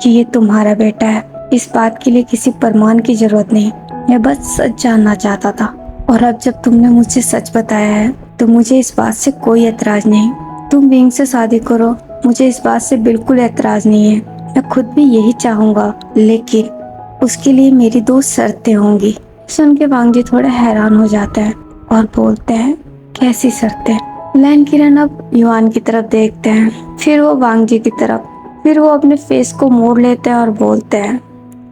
कि ये तुम्हारा बेटा है। इस बात के लिए किसी प्रमाण की जरूरत नहीं, मैं बस सच जानना चाहता था। और अब जब तुमने मुझे सच बताया है तो मुझे इस बात से कोई एतराज नहीं। तुम विंग से शादी करो, मुझे इस बात से बिल्कुल एतराज नहीं है। मैं खुद भी यही चाहूंगा, लेकिन उसके लिए मेरी 2 शर्तें होंगी। सुन के वांग जी थोड़े हैरान हो जाते हैं और बोलते हैं, कैसी शर्तें? लैन किरण अब युवान की तरफ देखते हैं, फिर वो वांग जी की तरफ, फिर वो अपने फेस को मोड़ लेते हैं और बोलते हैं,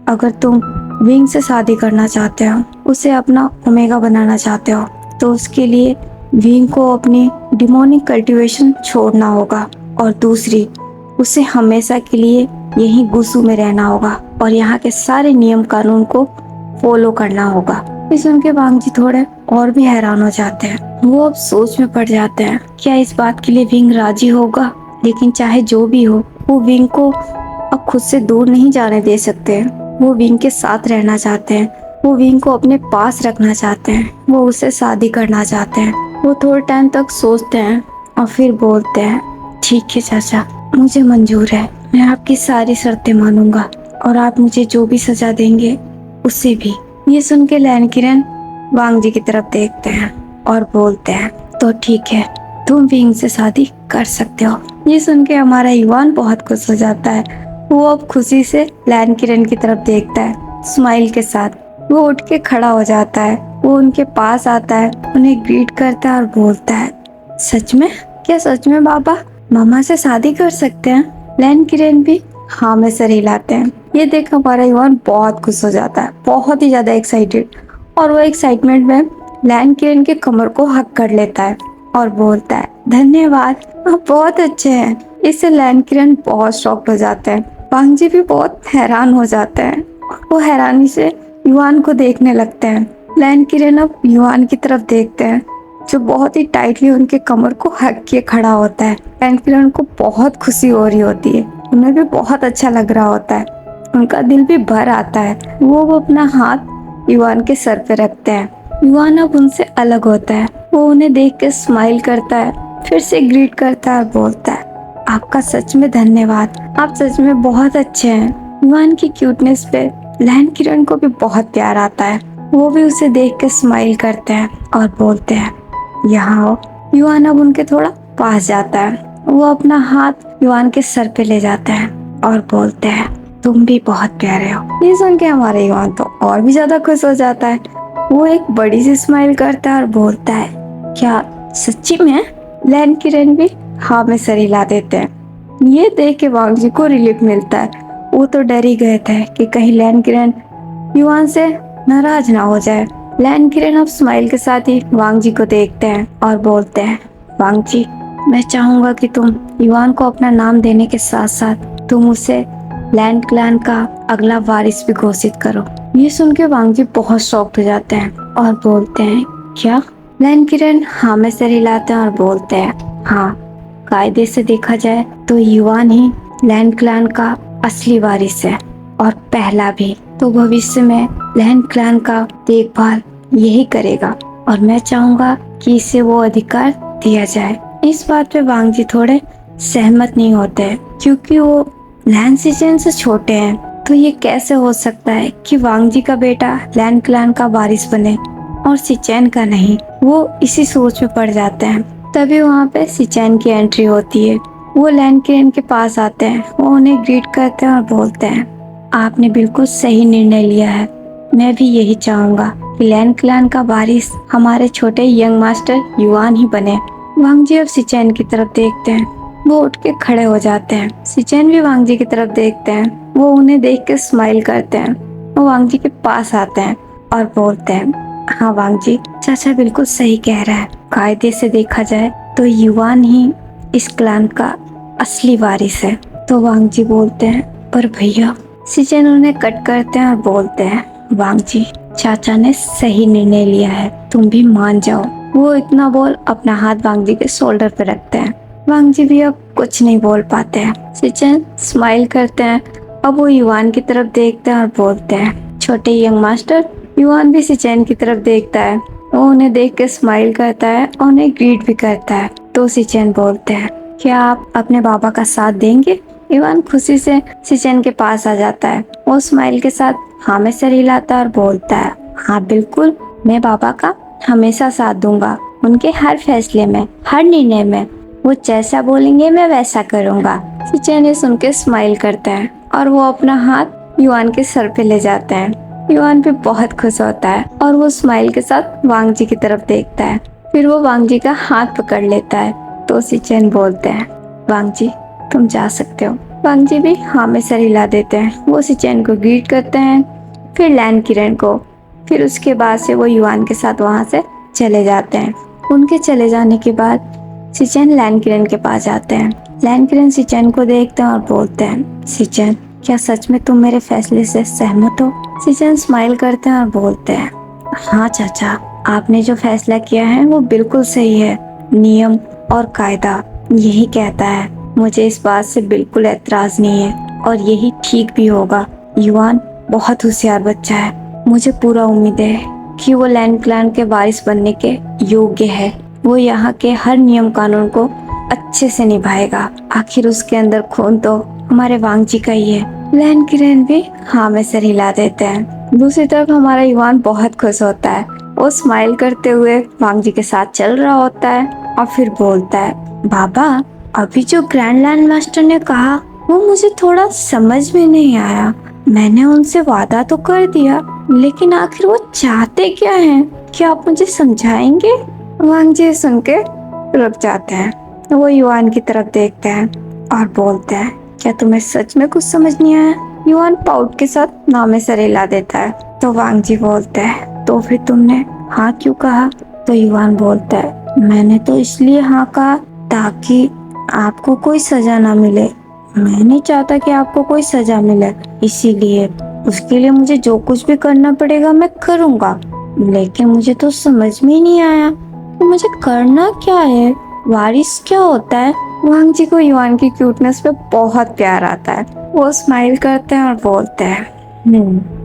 अगर तुम विंग से शादी करना चाहते हो, उसे अपना ओमेगा बनाना चाहते हो, तो उसके लिए विंग को अपनी डिमोनिक कल्टीवेशन छोड़ना होगा, और दूसरी, उसे हमेशा के लिए यहीं गुसू में रहना होगा और यहाँ के सारे नियम कानून को फॉलो करना होगा। ये सुन के वांग जी थोड़े और भी हैरान हो जाते हैं। वो अब सोच में पड़ जाते हैं, क्या इस बात के लिए विंग राजी होगा? लेकिन चाहे जो भी हो, वो विंग को अब खुद से दूर नहीं जाने दे सकते। वो विंग के साथ रहना चाहते हैं, वो विंग को अपने पास रखना चाहते हैं, वो उससे शादी करना चाहते हैं। वो थोड़े टाइम तक सोचते हैं और फिर बोलते हैं, ठीक है चाचा, मुझे मंजूर है। मैं आपकी सारी शर्तें मानूंगा और आप मुझे जो भी सजा देंगे उसे भी। ये सुन के लैन किरण वांग जी की तरफ देखते हैं और बोलते हैं, तो ठीक है, तुम विंग से शादी कर सकते हो। ये सुन के हमारा युवान बहुत खुश हो जाता है। वो अब खुशी से लैन किरण की तरफ देखता है, स्माइल के साथ। वो उठ के खड़ा हो जाता है, वो उनके पास आता है, उन्हें ग्रीट करता है और बोलता है, सच में? क्या सच में बाबा मामा से शादी कर सकते हैं? लैन किरण भी हाँ में सर हिलाते हैं। ये देख हमारा युवान बहुत खुश हो जाता है, बहुत ही ज्यादा एक्साइटेड, और वो एक्साइटमेंट में लैन किरण के कमर को हक कर लेता है और बोलता है, धन्यवाद, आप बहुत अच्छे हैं। इससे लैन किरण बहुत शॉक्ड हो जाते हैं। वांग जी भी बहुत हैरान हो जाते हैं, वो हैरानी से युवान को देखने लगते हैं। लैन किरण अब युवान की तरफ देखते हैं जो बहुत ही टाइटली उनके कमर को हक किए खड़ा होता है। लैन किरण को बहुत खुशी हो रही होती है, उन्हें भी बहुत अच्छा लग रहा होता है, उनका दिल भी भर आता है। वो अपना हाथ युवान के सर पे रखते हैं। युवान अब उनसे अलग होता है, वो उन्हें देख के स्माइल करता है, फिर से ग्रीट करता है और बोलता है, आपका सच में धन्यवाद, आप सच में बहुत अच्छे हैं। युवान की क्यूटनेस पे लैन किरण को भी बहुत प्यार आता है। वो भी उसे देख के स्माइल करते हैं और बोलते हैं, यहाँ आओ। युवान अब उनके थोड़ा पास जाता है, वो अपना हाथ युवान के सर पे ले जाता है और बोलते हैं, तुम भी बहुत प्यारे हो। ये सुन के हमारे युवान तो और भी ज्यादा खुश हो जाता है। वो एक बड़ी सी स्माइल करता है और बोलता है, क्या सच्ची में? लैन किरण भी हाँ में सर हिला देते हैं। ये देख के वांग जी को रिलीफ मिलता है। वो तो डर ही गए थे कि कहीं लैन किरण युवान से नाराज ना हो जाए। लैन किरण अब स्माइल के साथ ही वांग जी को देखते हैं और बोलते हैं, वांग जी, मैं चाहूंगा कि तुम युवान को अपना नाम देने के साथ साथ तुम उसे लैंड क्लैन का अगला वारिस भी घोषित करो। ये सुन के वांग जी बहुत शॉक्ड हो जाते हैं और बोलते हैं, क्या? लैन किरण हाँ में सर हिलाते हैं और बोलते हैं, हाँ, कायदे से देखा जाए तो युवान ही लैंड क्लैन का असली वारिस है और पहला भी। तो भविष्य में लैंड क्लैन का देखभाल यही करेगा और मैं चाहूंगा कि इसे वो अधिकार दिया जाए। इस बात पे वांग जी थोड़े सहमत नहीं होते क्योंकि वो लैन सिचेन से छोटे हैं, तो ये कैसे हो सकता है कि वांग जी का बेटा लैन क्लैन का वारिस बने और सिचेन का नहीं। वो इसी सोच में पड़ जाते हैं। तभी वहाँ पे सिचेन की एंट्री होती है। वो लैन क्लैन के पास आते हैं, वो उन्हें ग्रीट करते हैं और बोलते हैं, आपने बिल्कुल सही निर्णय लिया है। मैं भी यही चाहूंगा कि लैन क्लैन का वारिस हमारे छोटे यंग मास्टर युआन ही बने। वांग जी अब सिचेन की तरफ देखते हैं। वो उठ के खड़े हो जाते हैं। सिचेन भी वांग जी की तरफ देखते हैं। वो उन्हें देख के स्माइल करते हैं। वो वांग जी के पास आते हैं और बोलते हैं, हाँ वांग जी, चाचा बिल्कुल सही कह रहा है। कायदे से देखा जाए तो युआन ही इस क्लैन का असली वारिस है। तो वांग जी बोलते हैं, पर भैया। सिचेन उन्हें कट करते हैं और बोलते हैं, वांग जी, चाचा ने सही निर्णय लिया है, तुम भी मान जाओ। वो इतना बोल अपना हाथ वांग जी के शोल्डर पे रखते हैं। वांग जी भी अब कुछ नहीं बोल पाते हैं। सिचेन स्माइल करते हैं। अब वो युआन की तरफ देखते हैं और बोलते हैं, छोटे यंग मास्टर। युआन भी सिचेन की तरफ देखता है। वो उन्हें देख के स्माइल करता है और उन्हें ग्रीट भी करता है। तो सिचेन बोलते हैं, क्या आप अपने बाबा का साथ देंगे? युआन खुशी से सिचेन के पास आ जाता है। वो स्माइल के साथ हाँ में सर हिलाता है और बोलता है, हाँ बिल्कुल, मैं बाबा का हमेशा साथ दूंगा। उनके हर फैसले में, हर निर्णय में। वो जैसा बोलेंगे मैं वैसा करूंगा। सिचेन ये सुन के स्माइल करता है और वो अपना हाथ युआन के सर पे ले जाते हैं। युआन भी बहुत खुश होता है और वो स्माइल के साथ वांग जी की तरफ देखता है। फिर वो वांग जी का हाथ पकड़ लेता है। तो सिचेन बोलते हैं, वांग जी, तुम जा सकते हो। वांग जी भी हाँ में सर हिला देते हैं। वो सिचेन को ग्रीट करते हैं, फिर लैन किरण को। फिर उसके बाद से वो युआन के साथ वहाँ से चले जाते हैं। उनके चले जाने के बाद सिचेन लैन किरण के पास जाते हैं। लैन किरण सिचेन को देखते हैं और बोलते हैं, सिचेन, क्या सच में तुम मेरे फैसले से सहमत हो? सिचेन स्माइल करते हैं और बोलते हैं, हाँ चाचा, आपने जो फैसला किया है वो बिल्कुल सही है। नियम और कायदा यही कहता है। मुझे इस बात से बिल्कुल एतराज नहीं है और यही ठीक भी होगा। युआन बहुत होशियार बच्चा है। मुझे पूरा उम्मीद है कि वो लैन क्लैन के वारिस बनने के योग्य है। वो यहाँ के हर नियम कानून को अच्छे से निभाएगा। आखिर उसके अंदर खून तो हमारे वांग जी का ही है। लैन किरण भी हाँ में सर हिला देते हैं। दूसरी तरफ हमारा युआन बहुत खुश होता है। वो स्माइल करते हुए वांग जी के साथ चल रहा होता है और फिर बोलता है, बाबा, अभी जो ग्रैंड लैंड मास्टर ने कहा वो मुझे थोड़ा समझ में नहीं आया। मैंने उनसे वादा तो कर दिया, लेकिन आखिर वो चाहते क्या हैं? क्या आप मुझे समझाएंगे? वांग जी सुन के रुक जाते हैं। वो युआन की तरफ देखते हैं और बोलते हैं, क्या तुम्हें सच में कुछ समझ नहीं आया? युआन पाउट के साथ नाम में सर हिला देता है। तो वांग जी बोलते हैं, तो फिर तुमने हाँ क्यों कहा? तो युआन बोलता है, मैंने तो इसलिए हाँ कहा ताकि आपको कोई सजा ना मिले। मैं नहीं चाहता कि आपको कोई सजा मिले, इसीलिए उसके लिए मुझे जो कुछ भी करना पड़ेगा मैं करूँगा। लेकिन मुझे तो समझ में ही नहीं आया कि मुझे करना क्या है। वारिस क्या होता है? वांग जी को युआन की क्यूटनेस पे बहुत प्यार आता है। वो स्माइल करते हैं और बोलते हैं,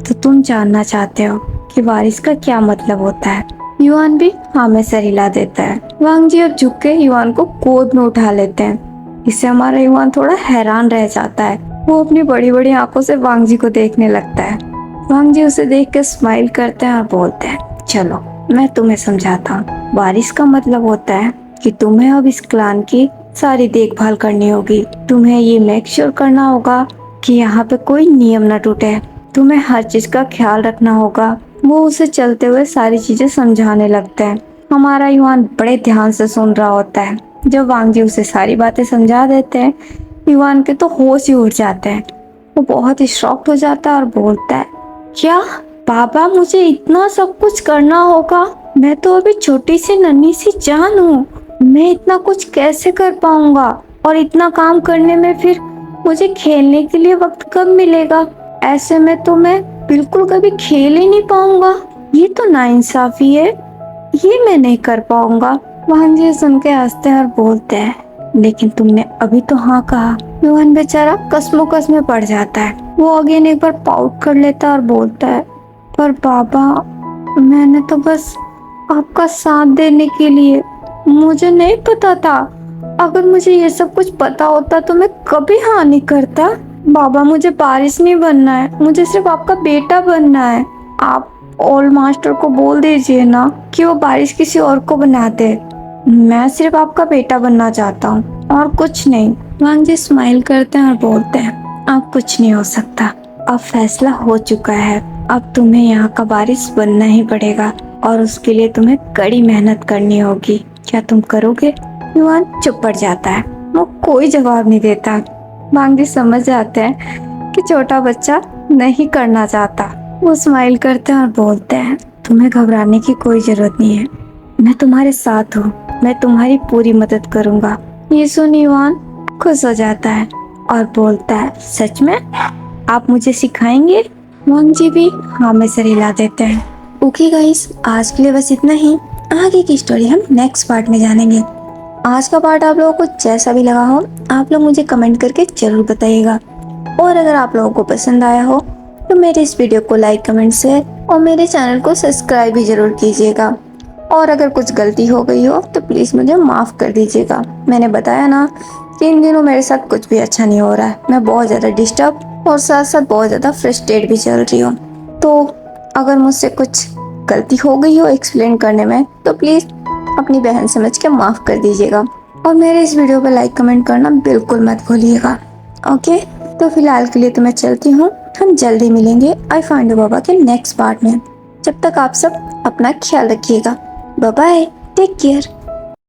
तो तुम जानना चाहते हो कि वारिस का क्या मतलब होता है? युआन भी हाँ में सर हिला देता है। वांग जी अब झुक के युआन को गोद में उठा लेते हैं। इससे हमारा युआन थोड़ा हैरान रह जाता है। वो अपनी बड़ी बड़ी आंखों से वांग जी को देखने लगता है। वांग जी उसे देख के स्माइल करते हैं और बोलते हैं, चलो मैं तुम्हें समझाता हूँ। वारिस का मतलब होता है कि तुम्हें अब इस क्लान की सारी देखभाल करनी होगी। तुम्हें ये मेक श्योर करना होगा कि यहाँ पे कोई नियम न टूटे। तुम्हें हर चीज का ख्याल रखना होगा। वो उसे चलते हुए सारी चीजें समझाने लगते हैं। हमारा युआन बड़े ध्यान से सुन रहा होता है। जब वांग जी उसे सारी बातें समझा देते हैं, युआन के तो होश ही उड़ जाते हैं। वो बहुत ही शॉक्ड हो जाता है और बोलता है, क्या पापा, मुझे इतना सब कुछ करना होगा? मैं तो अभी छोटी सी नन्ही सी जान हूँ। मैं इतना कुछ कैसे कर पाऊंगा? और इतना काम करने में फिर मुझे खेलने के लिए वक्त कब मिलेगा? ऐसे में तो मैं बिल्कुल कभी खेल ही नहीं पाऊंगा। ये तो नाइंसाफी है। ये मैं नहीं कर पाऊंगा। वांग जी सुन के हंसते हैं और बोलते हैं, लेकिन तुमने अभी तो हाँ कहा। युआन बेचारा कसमोकस में पड़ जाता है। वो अगेन एक बार पाउट कर लेता है और बोलता है, पर पापा, मैंने तो बस आपका साथ देने के लिए, मुझे नहीं पता था। अगर मुझे ये सब कुछ पता होता तो मैं कभी हाँ नहीं करता। बाबा मुझे बारिश नहीं बनना है, मुझे सिर्फ आपका बेटा बनना है। आप ओल्ड मास्टर को बोल दीजिए ना कि वो बारिश किसी और को बना दे। मैं सिर्फ आपका बेटा बनना चाहता हूँ और कुछ नहीं। वांग जी स्माइल करते हैं और बोलते हैं, अब कुछ नहीं हो सकता। अब फैसला हो चुका है। अब तुम्हें यहाँ का वारिस बनना ही पड़ेगा और उसके लिए तुम्हें कड़ी मेहनत करनी होगी। क्या तुम करोगे? युवान चुप पड़ जाता है, वो कोई जवाब नहीं देता। वांग जी समझ जाते हैं कि छोटा बच्चा नहीं करना चाहता। वो स्माइल करते हैं और बोलते हैं, तुम्हें घबराने की कोई जरूरत नहीं है, मैं तुम्हारे साथ हूँ, मैं तुम्हारी पूरी मदद करूँगा। ये सुन युवान खुश हो जाता है और बोलता है, सच में आप मुझे सिखाएंगे? वांग जी भी हाँ में सर हिला देते हैं। ओके गाइस, आज के लिए बस इतना ही। आगे की स्टोरी हम नेक्स्ट पार्ट में जानेंगे। आज का पार्ट आप लोगों को जैसा भी लगा हो, आप लोग मुझे कमेंट करके जरूर बताइएगा। और अगर आप लोगों को पसंद आया हो तो मेरे इस वीडियो को लाइक, कमेंट, शेयर और मेरे चैनल को सब्सक्राइब भी जरूर कीजिएगा। और अगर कुछ गलती हो गई हो तो प्लीज़ मुझे माफ़ कर दीजिएगा। मैंने बताया ना कि इन दिनों मेरे साथ कुछ भी अच्छा नहीं हो रहा है। मैं बहुत ज़्यादा डिस्टर्ब और साथ साथ बहुत ज़्यादा फ्रस्ट्रेट भी चल रही हूँ। तो अगर मुझसे कुछ गलती हो गई हो एक्सप्लेन करने में तो प्लीज़ अपनी बहन समझ के माफ़ कर दीजिएगा। और मेरे इस वीडियो पर लाइक, कमेंट करना बिल्कुल मत भूलिएगा। ओके, तो फिलहाल के लिए तो मैं चलती हूँ। हम जल्दी मिलेंगे आई फाइंड यू बाबा के नेक्स्ट पार्ट में। जब तक आप सब अपना ख्याल रखिएगा। Bye bye, take care.